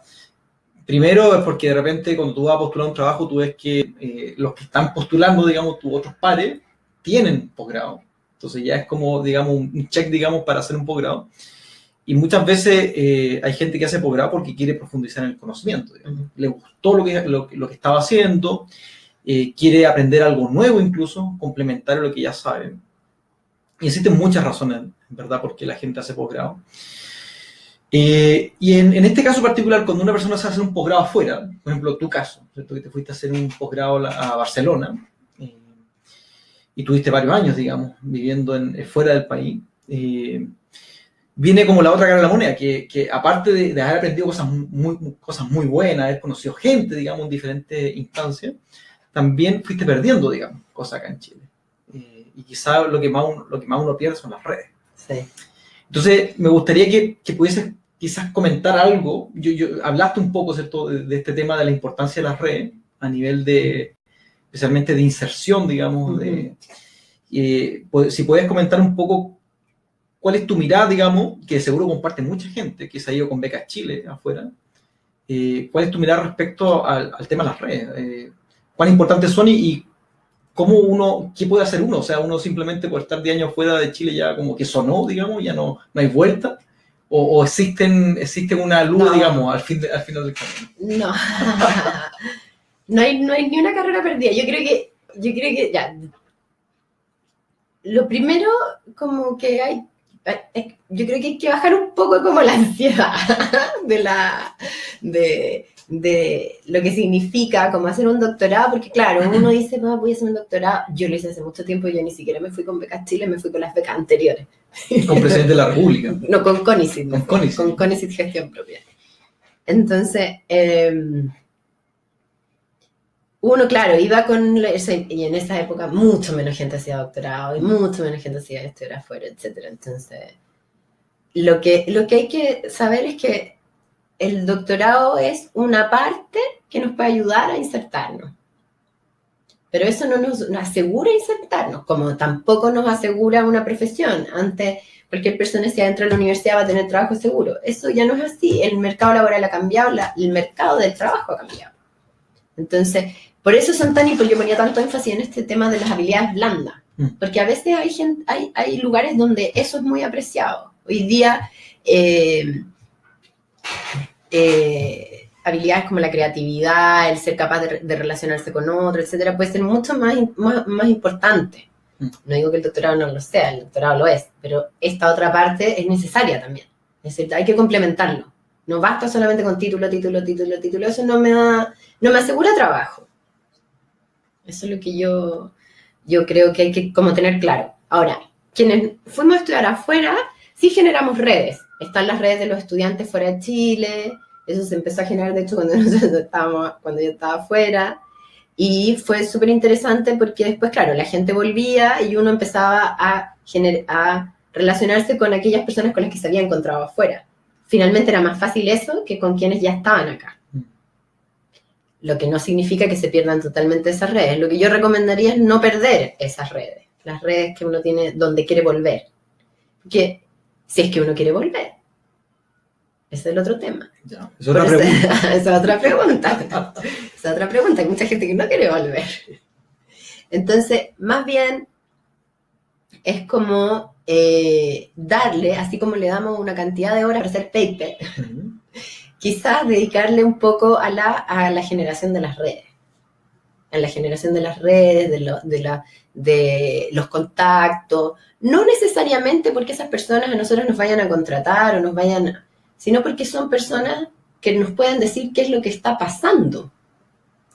primero es porque de repente cuando tú vas a postular un trabajo, tú ves que los que están postulando, digamos, tus otros pares, tienen posgrado. Entonces ya es como, digamos, un check, digamos, para hacer un posgrado. Y muchas veces hay gente que hace posgrado porque quiere profundizar en el conocimiento. Uh-huh. Le gustó lo que estaba haciendo, quiere aprender algo nuevo incluso, complementario a lo que ya sabe. Y existen muchas razones, en verdad, por qué la gente hace posgrado. Y en este caso particular, cuando una persona se hace un posgrado afuera, por ejemplo, tu caso, ¿cierto? Que te fuiste a hacer un posgrado a Barcelona y tuviste varios años, digamos, viviendo fuera del país, viene como la otra cara de la moneda, que aparte de haber aprendido cosas muy buenas, haber conocido gente, digamos, en diferentes instancias, también fuiste perdiendo, digamos, cosas acá en Chile. Y quizás lo que más uno pierde son las redes. Sí. Entonces, me gustaría que pudieses quizás comentar algo. Yo hablaste un poco, ¿cierto?, de este tema de la importancia de las redes a nivel especialmente de inserción, digamos. Uh-huh. Si puedes comentar un poco cuál es tu mirada, digamos, que seguro comparte mucha gente que se ha ido con becas Chile afuera. ¿Cuál es tu mirada respecto al tema de las redes? ¿Cuán importantes son y qué puede hacer uno? O sea, uno simplemente por estar 10 años fuera de Chile ya como que sonó, digamos, ya no hay vuelta. ¿O existe una luz, no, digamos, al final del camino? No. no hay ni una carrera perdida. Yo creo que ya. Lo primero, como que yo creo que hay que bajar un poco como la ansiedad de lo que significa como hacer un doctorado, porque claro, uno dice, voy a hacer un doctorado. Yo lo hice hace mucho tiempo, yo ni siquiera me fui con becas Chile, me fui con las becas anteriores. Con Presidente de la República. No, con CONICYT. Con CONICYT Gestión Propia. Entonces, uno, claro, iba y en esa época mucho menos gente hacía doctorado y mucho menos gente hacía estudiar afuera, etc. Entonces, lo que hay que saber es que el doctorado es una parte que nos puede ayudar a insertarnos. Pero eso no nos asegura insertarnos, como tampoco nos asegura una profesión. Antes, cualquier persona si entra a la universidad va a tener trabajo seguro. Eso ya no es así. El mercado laboral ha cambiado, el mercado del trabajo ha cambiado. Entonces, por eso yo ponía tanto énfasis en este tema de las habilidades blandas. Porque a veces hay lugares donde eso es muy apreciado. Hoy día, habilidades como la creatividad, el ser capaz de relacionarse con otros, etcétera, puede ser mucho más importante. No digo que el doctorado no lo sea, el doctorado lo es, pero esta otra parte es necesaria también. Es decir, hay que complementarlo. No basta solamente con título. Eso no me asegura trabajo. Eso es lo que yo creo que hay que como tener claro. Ahora, quienes fuimos a estudiar afuera, sí generamos redes. Están las redes de los estudiantes fuera de Chile. Eso se empezó a generar, de hecho, cuando yo estaba afuera. Y fue súper interesante porque después, claro, la gente volvía y uno empezaba a relacionarse con aquellas personas con las que se había encontrado afuera. Finalmente era más fácil eso que con quienes ya estaban acá. Lo que no significa que se pierdan totalmente esas redes. Lo que yo recomendaría es no perder esas redes. las redes que uno tiene donde quiere volver. Que si es que uno quiere volver. Ese es el otro tema. Ya, es otra pregunta. Esa es otra pregunta. Esa es otra pregunta. Hay mucha gente que no quiere volver. Entonces, más bien, es como darle, así como le damos una cantidad de horas para hacer paper, quizás dedicarle un poco a la generación de las redes. A la generación de las redes, de los contactos. No necesariamente porque esas personas a nosotros nos vayan a contratar o nos vayan... sino porque son personas que nos pueden decir qué es lo que está pasando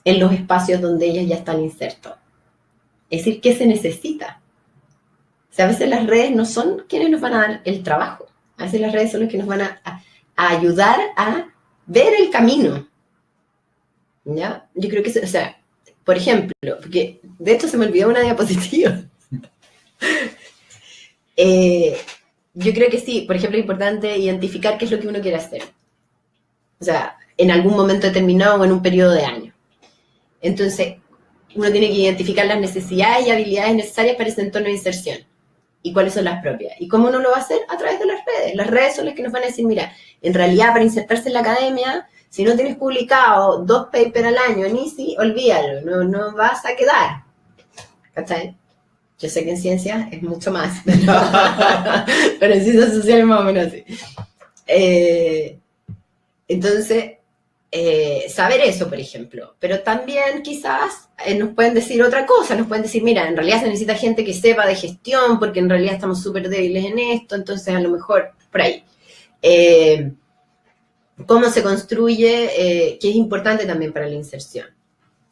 en los espacios donde ellas ya están insertos. Es decir, qué se necesita. O sea, a veces las redes no son quienes nos van a dar el trabajo. A veces las redes son los que nos van a ayudar a ver el camino. ¿Ya? Yo creo que, o sea, por ejemplo, porque de hecho se me olvidó una diapositiva. Yo creo que sí, por ejemplo, es importante identificar qué es lo que uno quiere hacer. O sea, en algún momento determinado o en un periodo de años. Entonces, uno tiene que identificar las necesidades y habilidades necesarias para ese entorno de inserción. Y cuáles son las propias. ¿Y cómo uno lo va a hacer? A través de las redes. Las redes son las que nos van a decir, mira, en realidad para insertarse en la academia, si no tienes publicado 2 papers al año en Easy, olvídalo, no vas a quedar. ¿Cachai? Yo sé que en ciencias es mucho más, pero en ciencias sociales más o menos así. Entonces, saber eso, por ejemplo. Pero también quizás nos pueden decir otra cosa, nos pueden decir, mira, en realidad se necesita gente que sepa de gestión, porque en realidad estamos súper débiles en esto, entonces a lo mejor por ahí. Cómo se construye, que es importante también para la inserción.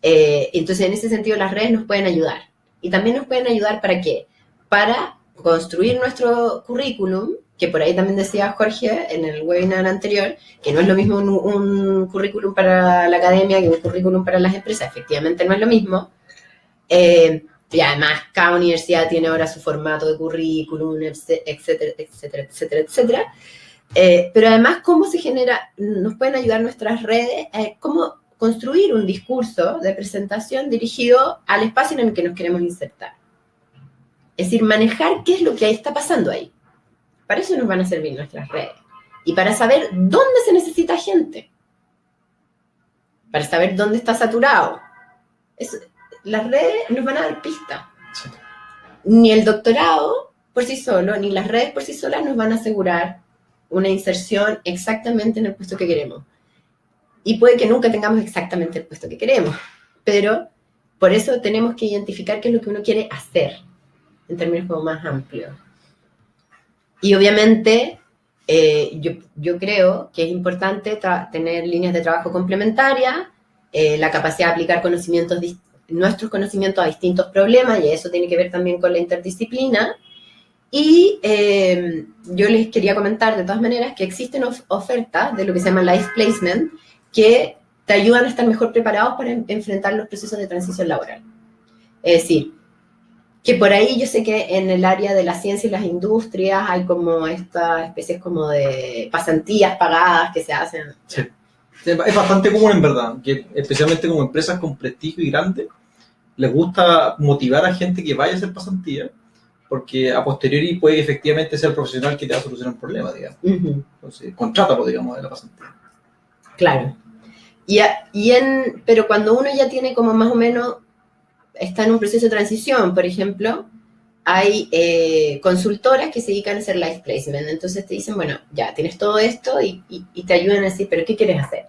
Entonces, en ese sentido, las redes nos pueden ayudar. Y también nos pueden ayudar ¿para qué? Para construir nuestro currículum, que por ahí también decía Jorge en el webinar anterior, que no es lo mismo un currículum para la academia que un currículum para las empresas. Efectivamente no es lo mismo. Y además cada universidad tiene ahora su formato de currículum, etcétera, etcétera, etcétera, etcétera. Pero además cómo se genera, nos pueden ayudar nuestras redes, cómo construir un discurso de presentación dirigido al espacio en el que nos queremos insertar. Es decir, manejar qué es lo que ahí está pasando ahí. Para eso nos van a servir nuestras redes. Y para saber dónde se necesita gente. Para saber dónde está saturado. Las redes nos van a dar pistas. Sí. Ni el doctorado por sí solo, ni las redes por sí solas nos van a asegurar una inserción exactamente en el puesto que queremos. Y puede que nunca tengamos exactamente el puesto que queremos, pero por eso tenemos que identificar qué es lo que uno quiere hacer, en términos como más amplios. Y obviamente, yo creo que es importante tener líneas de trabajo complementarias, la capacidad de aplicar nuestros conocimientos a distintos problemas, y eso tiene que ver también con la interdisciplina. Y yo les quería comentar de todas maneras que existen ofertas de lo que se llama Life Placement, que te ayudan a estar mejor preparados para enfrentar los procesos de transición laboral. Es decir, que por ahí yo sé que en el área de la ciencia y las industrias hay como estas especies como de pasantías pagadas que se hacen. Sí. Es bastante común en verdad, que especialmente como empresas con prestigio y grandes, les gusta motivar a gente que vaya a hacer pasantía, porque a posteriori puede que efectivamente sea el profesional que te va a solucionar un problema, digamos. Uh-huh. Entonces, contrátalo, digamos, de la pasantía. Claro. Pero cuando uno ya tiene como más o menos, está en un proceso de transición, por ejemplo, hay consultoras que se dedican a hacer life placement. Entonces te dicen, bueno, ya tienes todo esto y te ayudan a decir, pero ¿qué quieres hacer?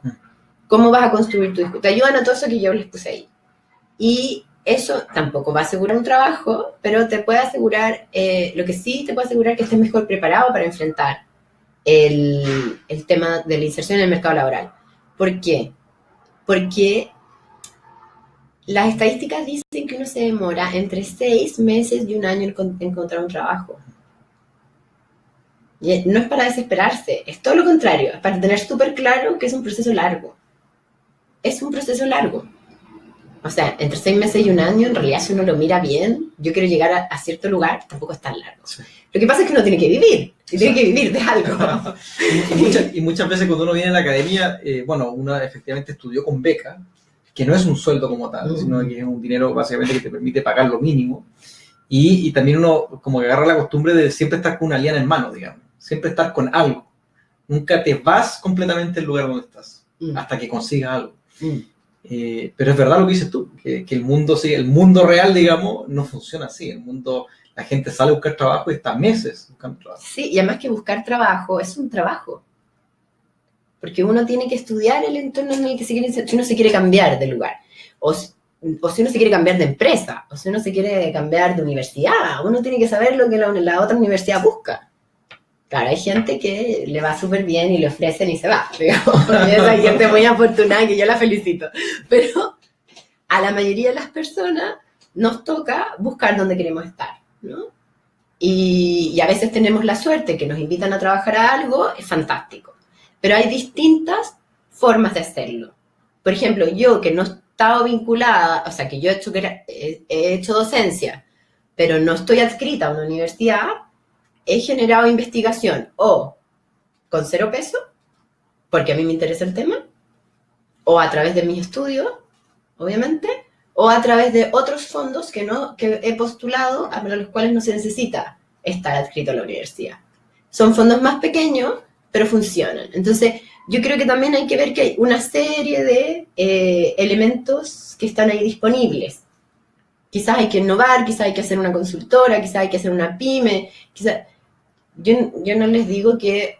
¿Cómo vas a construir tu discurso? Te ayudan a todo eso que yo les puse ahí. Y eso tampoco va a asegurar un trabajo, pero te puede asegurar, lo que sí te puede asegurar que estés mejor preparado para enfrentar el tema de la inserción en el mercado laboral. ¿Por qué? Porque las estadísticas dicen que uno se demora entre 6 meses y 1 año en encontrar un trabajo. Y no es para desesperarse, es todo lo contrario, es para tener súper claro que es un proceso largo. Es un proceso largo. O sea, entre 6 meses y 1 año, en realidad, si uno lo mira bien, yo quiero llegar a cierto lugar, tampoco es tan largo. Sí. Lo que pasa es que uno tiene que vivir, y tiene que vivir de algo. y muchas veces cuando uno viene a la academia, uno efectivamente estudió con beca, que no es un sueldo como tal, sino que es un dinero básicamente que te permite pagar lo mínimo. Y también uno como que agarra la costumbre de siempre estar con una liana en mano, digamos. Siempre estar con algo. Nunca te vas completamente del lugar donde estás, hasta que consigas algo. Pero es verdad lo que dices tú, que el mundo, sí, el mundo real, digamos, no funciona así. El mundo, la gente sale a buscar trabajo y está meses buscando trabajo. Sí, y además que buscar trabajo es un trabajo. Porque uno tiene que estudiar el entorno en el que se quiere, si uno se quiere cambiar de lugar, o si uno se quiere cambiar de empresa, o si uno se quiere cambiar de universidad, uno tiene que saber lo que la otra universidad busca. Claro, hay gente que le va súper bien y le ofrecen y se va, digamos. Hay gente muy afortunada que yo la felicito. Pero a la mayoría de las personas nos toca buscar dónde queremos estar, ¿no? Y a veces tenemos la suerte que nos invitan a trabajar a algo, es fantástico. Pero hay distintas formas de hacerlo. Por ejemplo, yo que no he estado vinculada, o sea, que yo he hecho docencia, pero no estoy adscrita a una universidad, he generado investigación o con 0 peso, porque a mí me interesa el tema, o a través de mis estudios, obviamente, o a través de otros fondos que he postulado, a los cuales no se necesita estar adscrito a la universidad. Son fondos más pequeños, pero funcionan. Entonces, yo creo que también hay que ver que hay una serie de elementos que están ahí disponibles. Quizás hay que innovar, quizás hay que hacer una consultora, quizás hay que hacer una pyme, quizás... Yo no les digo que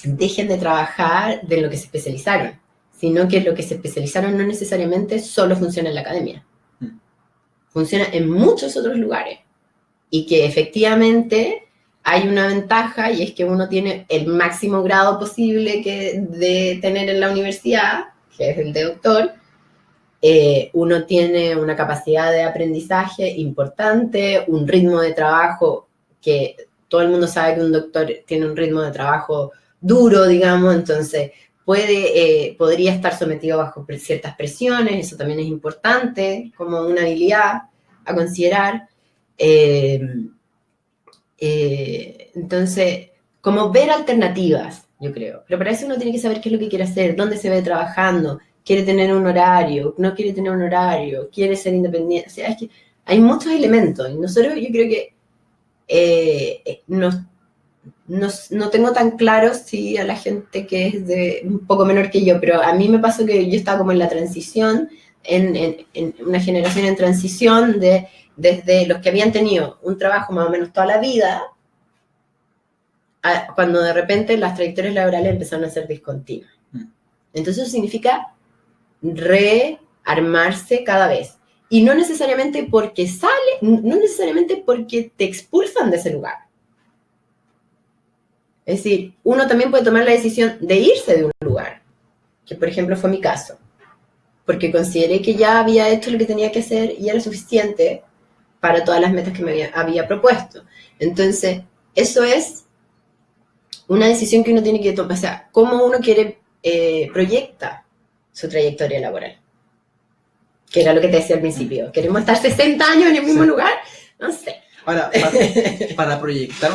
dejen de trabajar de lo que se especializaron, sino que lo que se especializaron no necesariamente solo funciona en la academia. Funciona en muchos otros lugares. Y que efectivamente hay una ventaja, y es que uno tiene el máximo grado posible de tener en la universidad, que es el de doctor. Uno tiene una capacidad de aprendizaje importante, un ritmo de trabajo que todo el mundo sabe que un doctor tiene un ritmo de trabajo duro, digamos, entonces podría estar sometido bajo ciertas presiones, eso también es importante, como una habilidad a considerar. Entonces, como ver alternativas, yo creo. Pero para eso uno tiene que saber qué es lo que quiere hacer, dónde se ve trabajando, quiere tener un horario, no quiere tener un horario, quiere ser independiente. O sea, es que hay muchos elementos. Y nosotros, yo creo que no tengo tan claro si a la gente que es de un poco menor que yo, pero a mí me pasó que yo estaba como en la transición, en una generación en transición desde los que habían tenido un trabajo más o menos toda la vida, cuando de repente las trayectorias laborales empezaron a ser discontinuas. Entonces eso significa rearmarse cada vez. Y no necesariamente porque no necesariamente porque te expulsan de ese lugar. Es decir, uno también puede tomar la decisión de irse de un lugar, que por ejemplo fue mi caso, porque consideré que ya había hecho lo que tenía que hacer y era suficiente para todas las metas que me había propuesto. Entonces, eso es una decisión que uno tiene que tomar, o sea, cómo uno proyecta su trayectoria laboral. Que era lo que te decía al principio. ¿Queremos estar 60 años en el mismo lugar? No sé. Ahora, para proyectar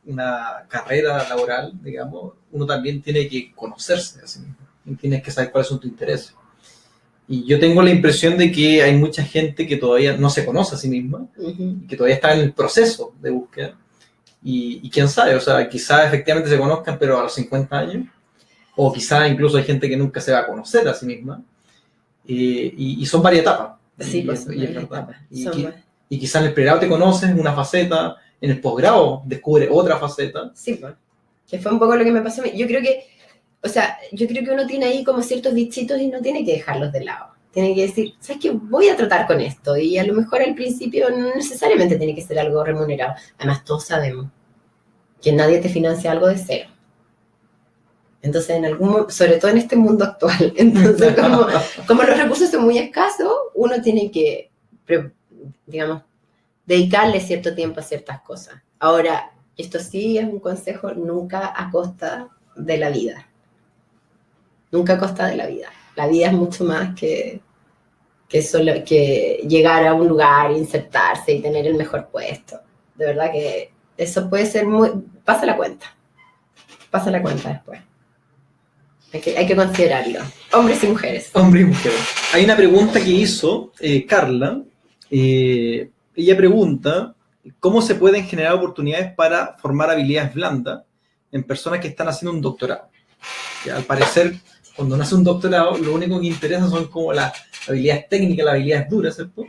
una carrera laboral, digamos, uno también tiene que conocerse a sí mismo. Y tienes que saber cuáles son tus intereses. Y yo tengo la impresión de que hay mucha gente que todavía no se conoce a sí misma, y que todavía está en el proceso de búsqueda. Y quién sabe, o sea, quizás efectivamente se conozcan, pero a los 50 años, o quizás incluso hay gente que nunca se va a conocer a sí misma. Y son varias etapas. Sí, pues, y es verdad. Y quizás en el pregrado te conoces una faceta, en el posgrado descubre otra faceta. Sí, pues. Que fue un poco lo que me pasó a mí. Yo creo que uno tiene ahí como ciertos bichitos y no tiene que dejarlos de lado. Tiene que decir, ¿sabes qué? Voy a tratar con esto. Y a lo mejor al principio no necesariamente tiene que ser algo remunerado. Además, todos sabemos que nadie te financia algo de cero. Entonces, sobre todo en este mundo actual, entonces como los recursos son muy escasos, uno tiene que, digamos, dedicarle cierto tiempo a ciertas cosas. Ahora, esto sí es un consejo, nunca a costa de la vida. Nunca a costa de la vida. La vida es mucho más que solo que llegar a un lugar, insertarse y tener el mejor puesto. De verdad que eso puede ser pasa la cuenta después. Hay que considerarlo. Hombres y mujeres. Hombres y mujeres. Hay una pregunta que hizo Carla, ella pregunta, ¿cómo se pueden generar oportunidades para formar habilidades blandas en personas que están haciendo un doctorado? Que al parecer, cuando uno hace un doctorado, lo único que interesa son como las habilidades técnicas, las habilidades duras, ¿cierto?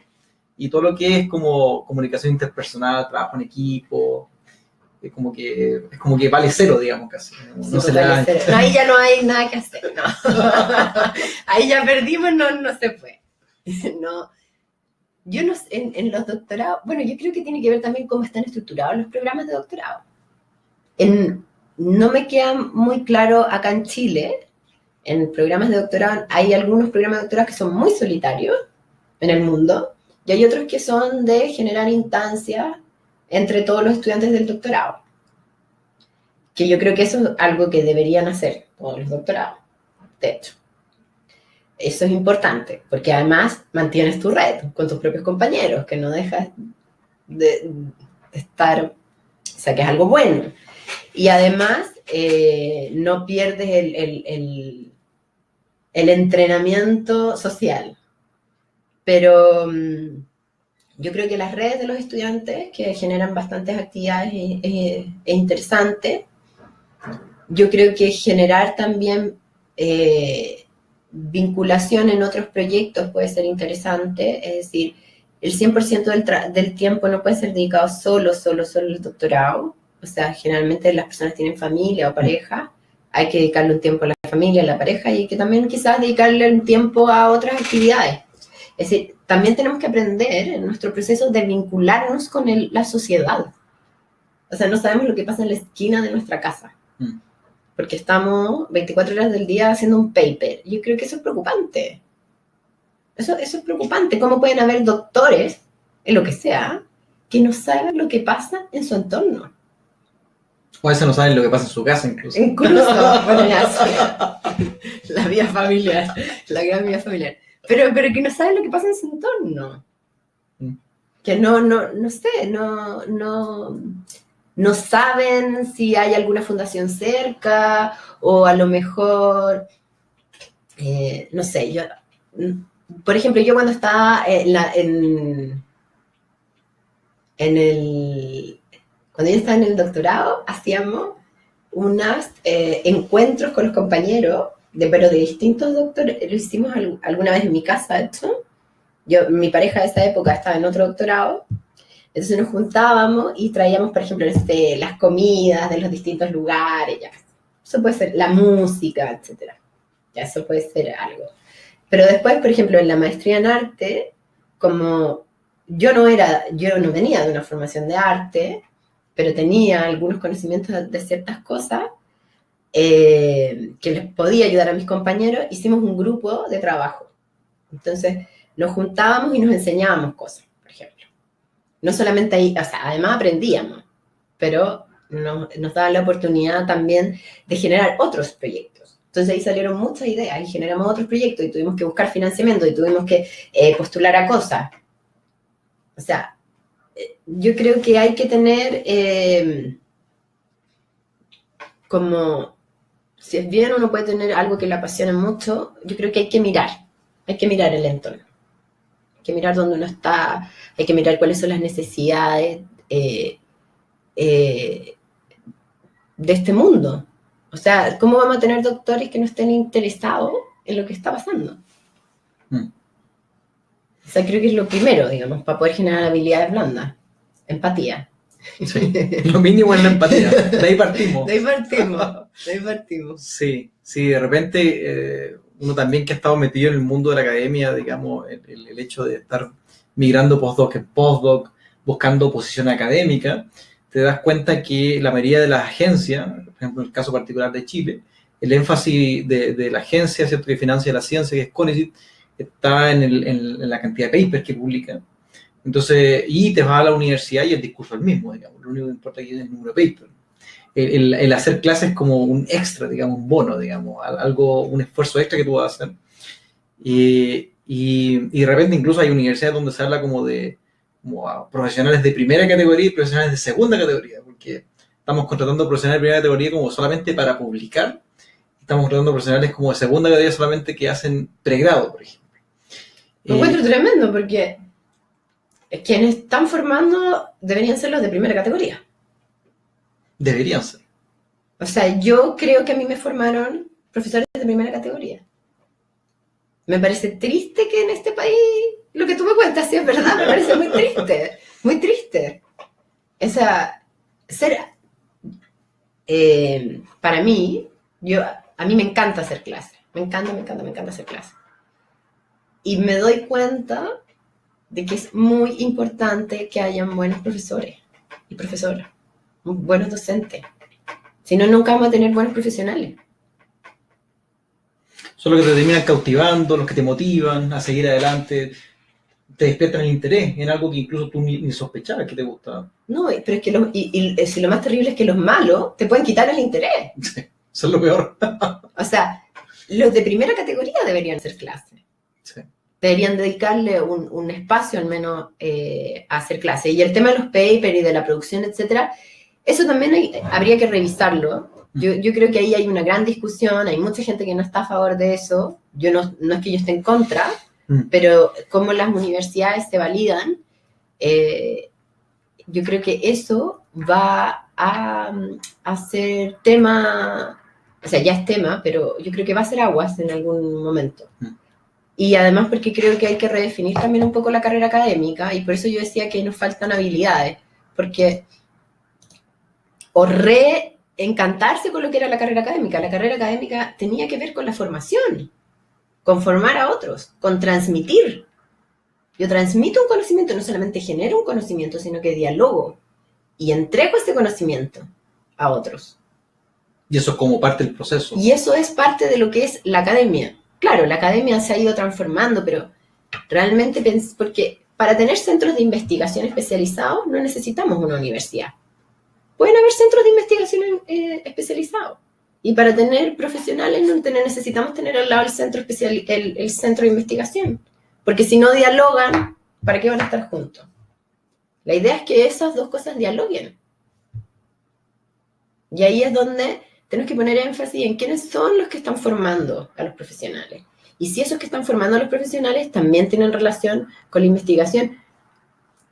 Y todo lo que es como comunicación interpersonal, trabajo en equipo, es como que vale cero, digamos, casi. Sí, no, vale cero. No, ahí ya no hay nada que hacer, no. Ahí ya perdimos, no se fue. No. Yo no sé, en los doctorados, bueno, yo creo que tiene que ver también cómo están estructurados los programas de doctorado. No me queda muy claro acá en Chile, en programas de doctorado, hay algunos programas de doctorado que son muy solitarios en el mundo, y hay otros que son de generar instancias entre todos los estudiantes del doctorado. Que yo creo que eso es algo que deberían hacer todos los doctorados, de hecho. Eso es importante, porque además mantienes tu red con tus propios compañeros, que no dejas de estar, o sea, que es algo bueno. Y además no pierdes el entrenamiento social. Pero yo creo que las redes de los estudiantes, que generan bastantes actividades, es interesante. Yo creo que generar también vinculación en otros proyectos puede ser interesante, es decir, el 100% del tiempo no puede ser dedicado solo al doctorado, o sea, generalmente las personas tienen familia o pareja, hay que dedicarle un tiempo a la familia, a la pareja, y hay que también quizás dedicarle un tiempo a otras actividades. Es decir, también tenemos que aprender en nuestro proceso de vincularnos con la sociedad. O sea, no sabemos lo que pasa en la esquina de nuestra casa. Porque estamos 24 horas del día haciendo un paper. Yo creo que eso es preocupante. Eso es preocupante. ¿Cómo pueden haber doctores, en lo que sea, que no saben lo que pasa en su entorno? O a veces no saben lo que pasa en su casa, incluso. Bueno, la vida familiar. La gran vida familiar. Pero que no saben lo que pasa en su entorno. Que no sé, no saben si hay alguna fundación cerca, o a lo mejor, no sé, por ejemplo, yo cuando estaba cuando yo estaba en el doctorado, hacíamos unos encuentros con los compañeros, pero de distintos doctores. Lo hicimos alguna vez en mi casa, de hecho. Mi pareja de esa época estaba en otro doctorado. Entonces nos juntábamos y traíamos, por ejemplo, las comidas de los distintos lugares, ya. Eso puede ser la música, etc. Ya, eso puede ser algo. Pero después, por ejemplo, en la maestría en arte, como yo no venía de una formación de arte, pero tenía algunos conocimientos de ciertas cosas que les podía ayudar a mis compañeros, hicimos un grupo de trabajo. Entonces nos juntábamos y nos enseñábamos cosas. No solamente ahí, o sea, además aprendíamos, pero nos daba la oportunidad también de generar otros proyectos. Entonces ahí salieron muchas ideas y generamos otros proyectos y tuvimos que buscar financiamiento y tuvimos que postular a cosas. O sea, yo creo que hay que tener como, si es bien uno puede tener algo que le apasione mucho, yo creo que hay que mirar el entorno. Hay que mirar dónde uno está, hay que mirar cuáles son las necesidades de este mundo. O sea, ¿cómo vamos a tener doctores que no estén interesados en lo que está pasando? O sea, creo que es lo primero, digamos, para poder generar habilidades blandas. Empatía. Sí, lo mínimo es la empatía. De ahí partimos. De ahí partimos. Sí, de repente... uno también que ha estado metido en el mundo de la academia, digamos, el hecho de estar migrando postdoc en postdoc, buscando posición académica, te das cuenta que la mayoría de las agencias, por ejemplo, en el caso particular de Chile, el énfasis de la agencia, ¿cierto?, que financia la ciencia, que es CONICYT, está en la cantidad de papers que publica. Entonces, y te vas a la universidad y el discurso es el mismo, digamos, lo único que importa aquí es el número de papers. El hacer clases como un extra, digamos, un bono, digamos, un esfuerzo extra que tú vas a hacer. Y de repente incluso hay universidades donde se habla como a profesionales de primera categoría y profesionales de segunda categoría, porque estamos contratando profesionales de primera categoría como solamente para publicar, estamos contratando profesionales como de segunda categoría solamente que hacen pregrado, por ejemplo. Lo encuentro tremendo porque quienes están formando deberían ser los de primera categoría. Deberían ser. O sea, yo creo que a mí me formaron profesores de primera categoría. Me parece triste que en este país lo que tú me cuentas, sí es verdad, me parece muy triste, muy triste. O sea, para mí, a mí me encanta hacer clases, me encanta hacer clases. Y me doy cuenta de que es muy importante que hayan buenos profesores y profesoras, buenos docentes. Si no, nunca vamos a tener buenos profesionales. Son los que te terminan cautivando, los que te motivan a seguir adelante, te despiertan el interés en algo que incluso tú ni sospechabas que te gustaba. No, pero es que si lo más terrible es que los malos te pueden quitar el interés. Sí, eso es lo peor. O sea, los de primera categoría deberían hacer clases. Sí. Deberían dedicarle un espacio al menos a hacer clases. Y el tema de los papers y de la producción, etcétera, eso también habría que revisarlo. Yo creo que ahí hay una gran discusión, hay mucha gente que no está a favor de eso. Yo no es que yo esté en contra, pero como las universidades se validan, yo creo que eso va a ser tema, o sea, ya es tema, pero yo creo que va a ser aguas en algún momento. Y además porque creo que hay que redefinir también un poco la carrera académica, y por eso yo decía que nos faltan habilidades, porque o reencantarse con lo que era la carrera académica. La carrera académica tenía que ver con la formación, con formar a otros, con transmitir. Yo transmito un conocimiento, no solamente genero un conocimiento, sino que dialogo y entrego ese conocimiento a otros. Y eso es como parte del proceso. Y eso es parte de lo que es la academia. Claro, la academia se ha ido transformando, pero realmente, porque para tener centros de investigación especializados no necesitamos una universidad. Pueden haber centros de investigación especializados. Y para tener profesionales no necesitamos tener al lado el centro de investigación. Porque si no dialogan, ¿para qué van a estar juntos? La idea es que esas dos cosas dialoguen. Y ahí es donde tenemos que poner énfasis en quiénes son los que están formando a los profesionales. Y si esos que están formando a los profesionales también tienen relación con la investigación,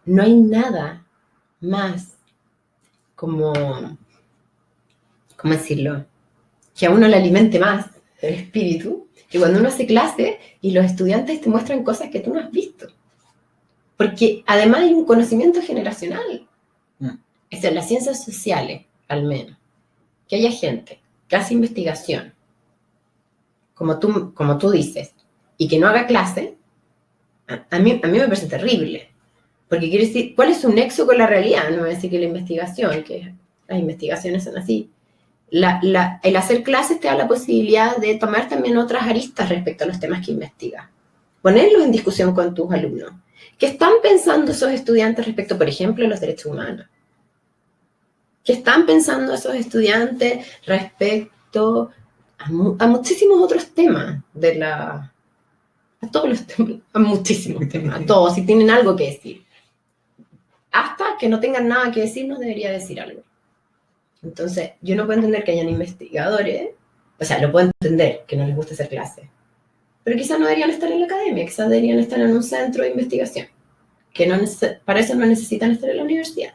no hay nada más como, ¿cómo decirlo?, que a uno le alimente más el espíritu, que cuando uno hace clase y los estudiantes te muestran cosas que tú no has visto. Porque además hay un conocimiento generacional. Es en las ciencias sociales, al menos. Que haya gente que hace investigación, como tú dices, y que no haga clase, a mí me parece terrible. Porque quiere decir, ¿cuál es su nexo con la realidad? No voy a decir que la investigación, que las investigaciones son así. El hacer clases te da la posibilidad de tomar también otras aristas respecto a los temas que investigas. Ponerlos en discusión con tus alumnos. ¿Qué están pensando esos estudiantes respecto, por ejemplo, a los derechos humanos? ¿Qué están pensando esos estudiantes respecto a muchísimos otros temas a todos los temas, a muchísimos temas, a todos, si tienen algo que decir? Hasta que no tengan nada que decir, no debería decir algo. Entonces, yo no puedo entender que hayan investigadores, o sea, lo puedo entender que no les guste hacer clases, pero quizás no deberían estar en la academia, quizás deberían estar en un centro de investigación, que para eso no necesitan estar en la universidad.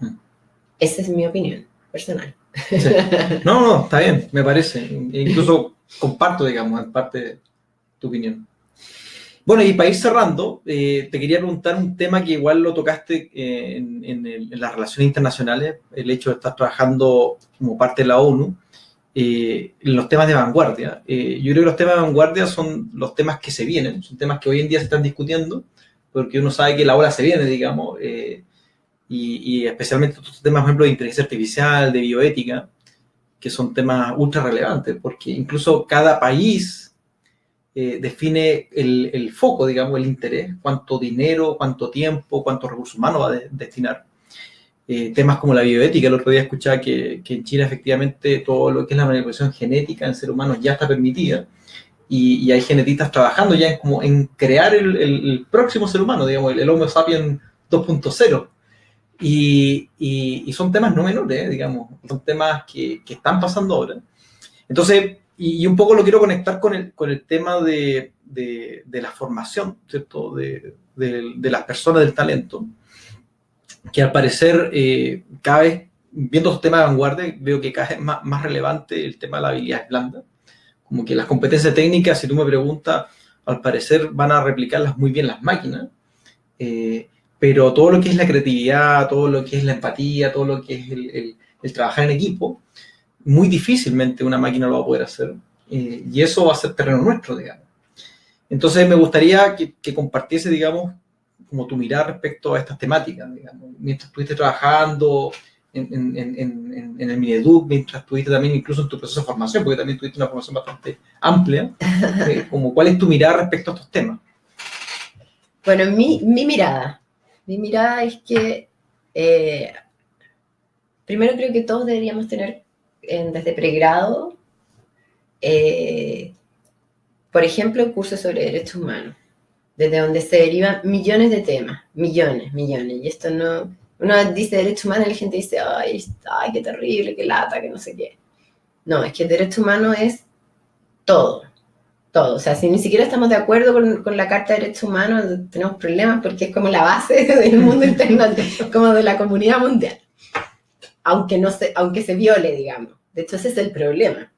Esa es mi opinión personal. Sí. No, está bien, me parece. Incluso comparto, digamos, en parte tu opinión. Bueno, y para ir cerrando, te quería preguntar un tema que igual lo tocaste en las relaciones internacionales, el hecho de estar trabajando como parte de la ONU, en los temas de vanguardia. Yo creo que los temas de vanguardia son los temas que se vienen, son temas que hoy en día se están discutiendo, porque uno sabe que la ola se viene, digamos, y especialmente estos temas, por ejemplo, de inteligencia artificial, de bioética, que son temas ultra relevantes, porque incluso cada país define el foco, digamos, el interés, cuánto dinero, cuánto tiempo, cuántos recursos humanos va a destinar. Temas como la bioética, el otro día escuchaba que en China efectivamente todo lo que es la manipulación genética en seres humanos ya está permitida, y hay genetistas trabajando ya en crear el próximo ser humano, digamos, el Homo sapiens 2.0. Y son temas no menores, digamos, son temas que están pasando ahora. Entonces, y un poco lo quiero conectar con el tema de la formación, ¿cierto? De las personas, del talento. que al parecer cada vez, viendo estos temas de vanguardia, veo que cada vez es más relevante el tema de la habilidad blanda. Como que las competencias técnicas, si tú me preguntas, al parecer van a replicarlas muy bien las máquinas, pero todo lo que es la creatividad, todo lo que es la empatía, todo lo que es el trabajar en equipo, muy difícilmente una máquina lo va a poder hacer, y eso va a ser terreno nuestro, digamos. Entonces me gustaría que compartiese, digamos, como tu mirada respecto a estas temáticas, digamos, mientras estuviste trabajando en el Mineduc, mientras estuviste también incluso en tu proceso de formación, porque también tuviste una formación bastante amplia, como cuál es tu mirada respecto a estos temas. Bueno, mi mirada es que primero creo que todos deberíamos tener desde pregrado, por ejemplo, cursos sobre derechos humanos, desde donde se derivan millones de temas, millones. Y esto no, uno dice derechos humanos y la gente dice, ay, qué terrible, qué lata, que no sé qué. No, es que el derecho humano es todo. O sea, si ni siquiera estamos de acuerdo con la Carta de Derechos Humanos, tenemos problemas porque es como la base del mundo internacional, como de la comunidad mundial. Aunque se viole, digamos. De hecho, ese es el problema.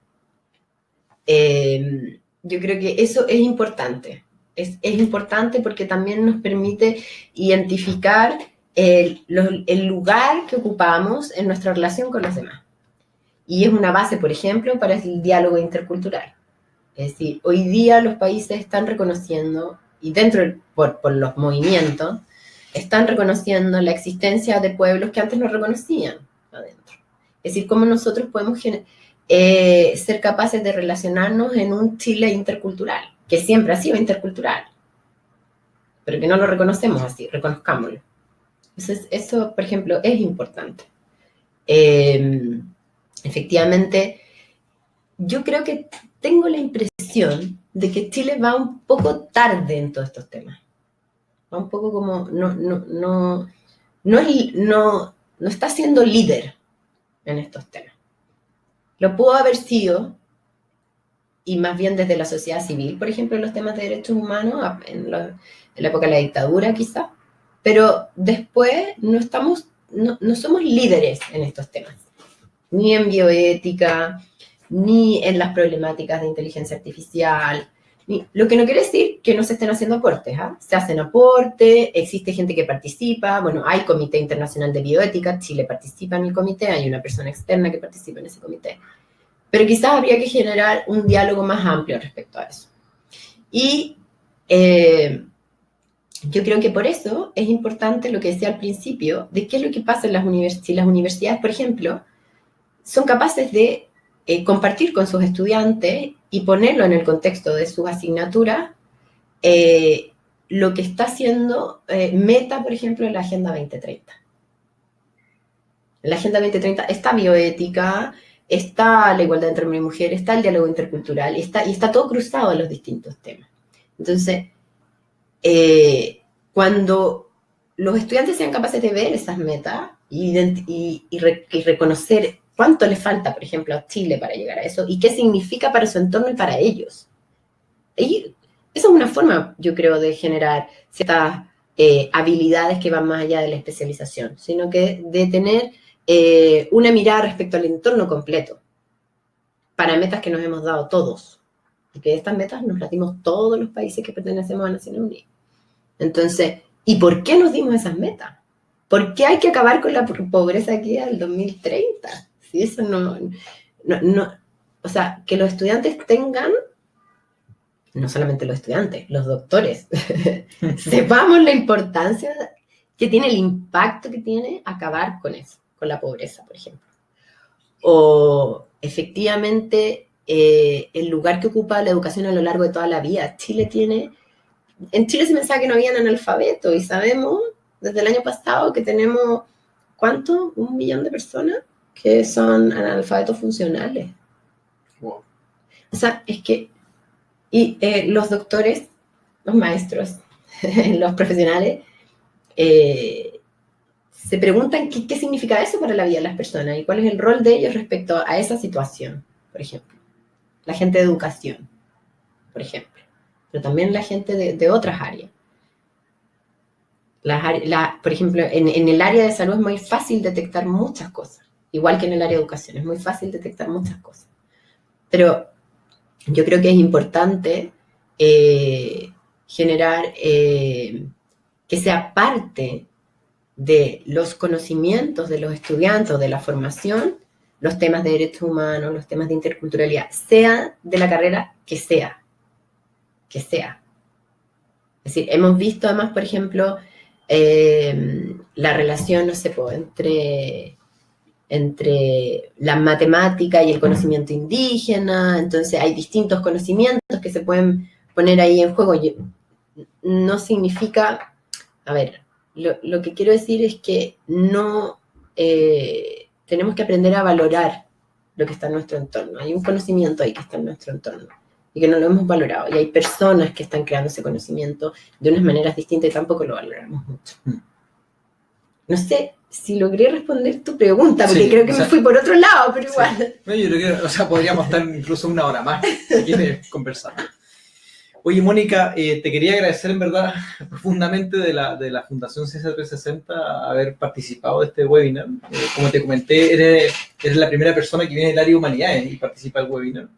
Yo creo que eso es importante. Es importante porque también nos permite identificar el lugar que ocupamos en nuestra relación con los demás. Y es una base, por ejemplo, para el diálogo intercultural. Es decir, hoy día los países están reconociendo, y por los movimientos, están reconociendo la existencia de pueblos que antes no reconocían adentro. Es decir, cómo nosotros podemos ser capaces de relacionarnos en un Chile intercultural, que siempre ha sido intercultural, pero que no lo reconocemos así, reconozcámoslo. Entonces, eso, por ejemplo, es importante. Efectivamente, yo creo que tengo la impresión de que Chile va un poco tarde en todos estos temas. Va un poco como, no está siendo líder en estos temas. Lo pudo haber sido, y más bien desde la sociedad civil, por ejemplo, en los temas de derechos humanos, en la época de la dictadura quizá, pero después no somos líderes en estos temas, ni en bioética, ni en las problemáticas de inteligencia artificial. Lo que no quiere decir que no se estén haciendo aportes, ¿eh? Se hacen aportes, existe gente que participa, bueno, hay Comité Internacional de Bioética, Chile participa en el comité, hay una persona externa que participa en ese comité. Pero quizás habría que generar un diálogo más amplio respecto a eso. Y yo creo que por eso es importante lo que decía al principio, de qué es lo que pasa en las universidades. Si las universidades, por ejemplo, son capaces de compartir con sus estudiantes y ponerlo en el contexto de sus asignaturas, lo que está haciendo Meta, por ejemplo, en la Agenda 2030. En la Agenda 2030 está bioética, está la igualdad entre hombres y mujeres, está el diálogo intercultural, y está todo cruzado en los distintos temas. Entonces, cuando los estudiantes sean capaces de ver esas metas y reconocer cuánto les falta, por ejemplo, a Chile para llegar a eso y qué significa para su entorno y para ellos. Y esa es una forma, yo creo, de generar ciertas habilidades que van más allá de la especialización, sino que de tener una mirada respecto al entorno completo para metas que nos hemos dado todos. Porque estas metas nos las dimos todos los países que pertenecemos a Naciones Unidas. Entonces, ¿y por qué nos dimos esas metas? ¿Por qué hay que acabar con la pobreza aquí al 2030? Si eso no, o sea, que los estudiantes tengan, no solamente los estudiantes, los doctores, sepamos la importancia que tiene, el impacto que tiene acabar con eso, con la pobreza, por ejemplo. O efectivamente el lugar que ocupa la educación a lo largo de toda la vida. En Chile se pensaba que no habían analfabetos y sabemos desde el año pasado que tenemos, ¿cuánto? 1 millón de personas que son analfabetos funcionales. Wow. O sea, es que los doctores, los maestros, los profesionales, se preguntan qué significa eso para la vida de las personas y cuál es el rol de ellos respecto a esa situación, por ejemplo. La gente de educación, por ejemplo, pero también la gente de otras áreas. Por ejemplo, en el área de salud es muy fácil detectar muchas cosas, igual que en el área de educación, es muy fácil detectar muchas cosas. Pero yo creo que es importante generar que sea parte de los conocimientos de los estudiantes, de la formación, los temas de derechos humanos, los temas de interculturalidad, sea de la carrera que sea. Que sea. Es decir, hemos visto además, por ejemplo, la relación, no sé, entre la matemática y el conocimiento indígena, entonces hay distintos conocimientos que se pueden poner ahí en juego. No significa, a ver, lo que quiero decir es que no tenemos que aprender a valorar lo que está en nuestro entorno. Hay un conocimiento ahí que está en nuestro entorno y que no lo hemos valorado. Y hay personas que están creando ese conocimiento de unas maneras distintas y tampoco lo valoramos mucho. No sé si logré responder tu pregunta, porque Sí, creo que me fui por otro lado, pero igual. Sí. No, yo creo que, podríamos estar incluso una hora más si quieres conversar. Oye, Mónica, te quería agradecer en verdad profundamente de la Fundación Ciencia 360 haber participado de este webinar. Como te comenté, eres la primera persona que viene del área de humanidades y participa del webinar.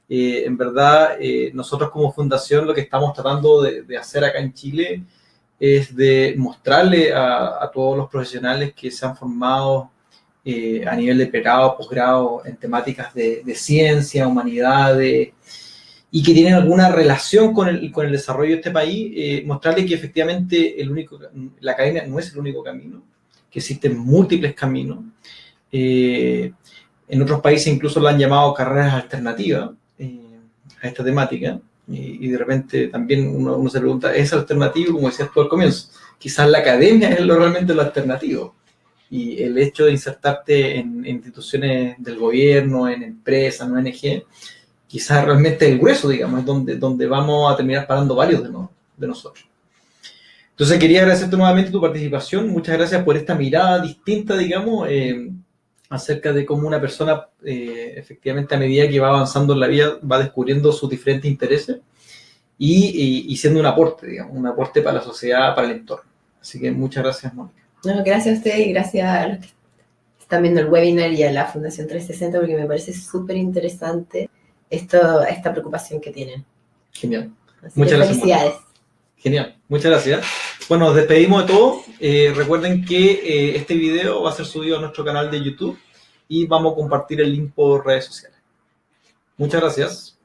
En verdad, nosotros como fundación lo que estamos tratando de hacer acá en Chile es de mostrarle a todos los profesionales que se han formado a nivel de pregrado, posgrado, en temáticas de ciencia, humanidades, y que tienen alguna relación con el desarrollo de este país, mostrarle que efectivamente la academia no es el único camino, que existen múltiples caminos. En otros países incluso lo han llamado carreras alternativas a esta temática. Y de repente también uno se pregunta, ¿es alternativo? Como decías tú al comienzo, quizás la academia es realmente lo alternativo. Y el hecho de insertarte en instituciones del gobierno, en empresas, en ONG, quizás realmente el grueso, digamos, es donde vamos a terminar parando varios de nosotros. Entonces quería agradecerte nuevamente tu participación. Muchas gracias por esta mirada distinta, digamos, acerca de cómo una persona efectivamente a medida que va avanzando en la vida va descubriendo sus diferentes intereses y siendo un aporte, digamos, un aporte para la sociedad, para el entorno. Así que muchas gracias, Mónica. No, gracias a usted y gracias a los que están viendo el webinar y a la Fundación 360 porque me parece súper interesante esta preocupación que tienen. Genial. Así muchas gracias. Felicidades. Mónica. Genial, muchas gracias. Bueno, nos despedimos de todo. Recuerden que este video va a ser subido a nuestro canal de YouTube y vamos a compartir el link por redes sociales. Muchas gracias.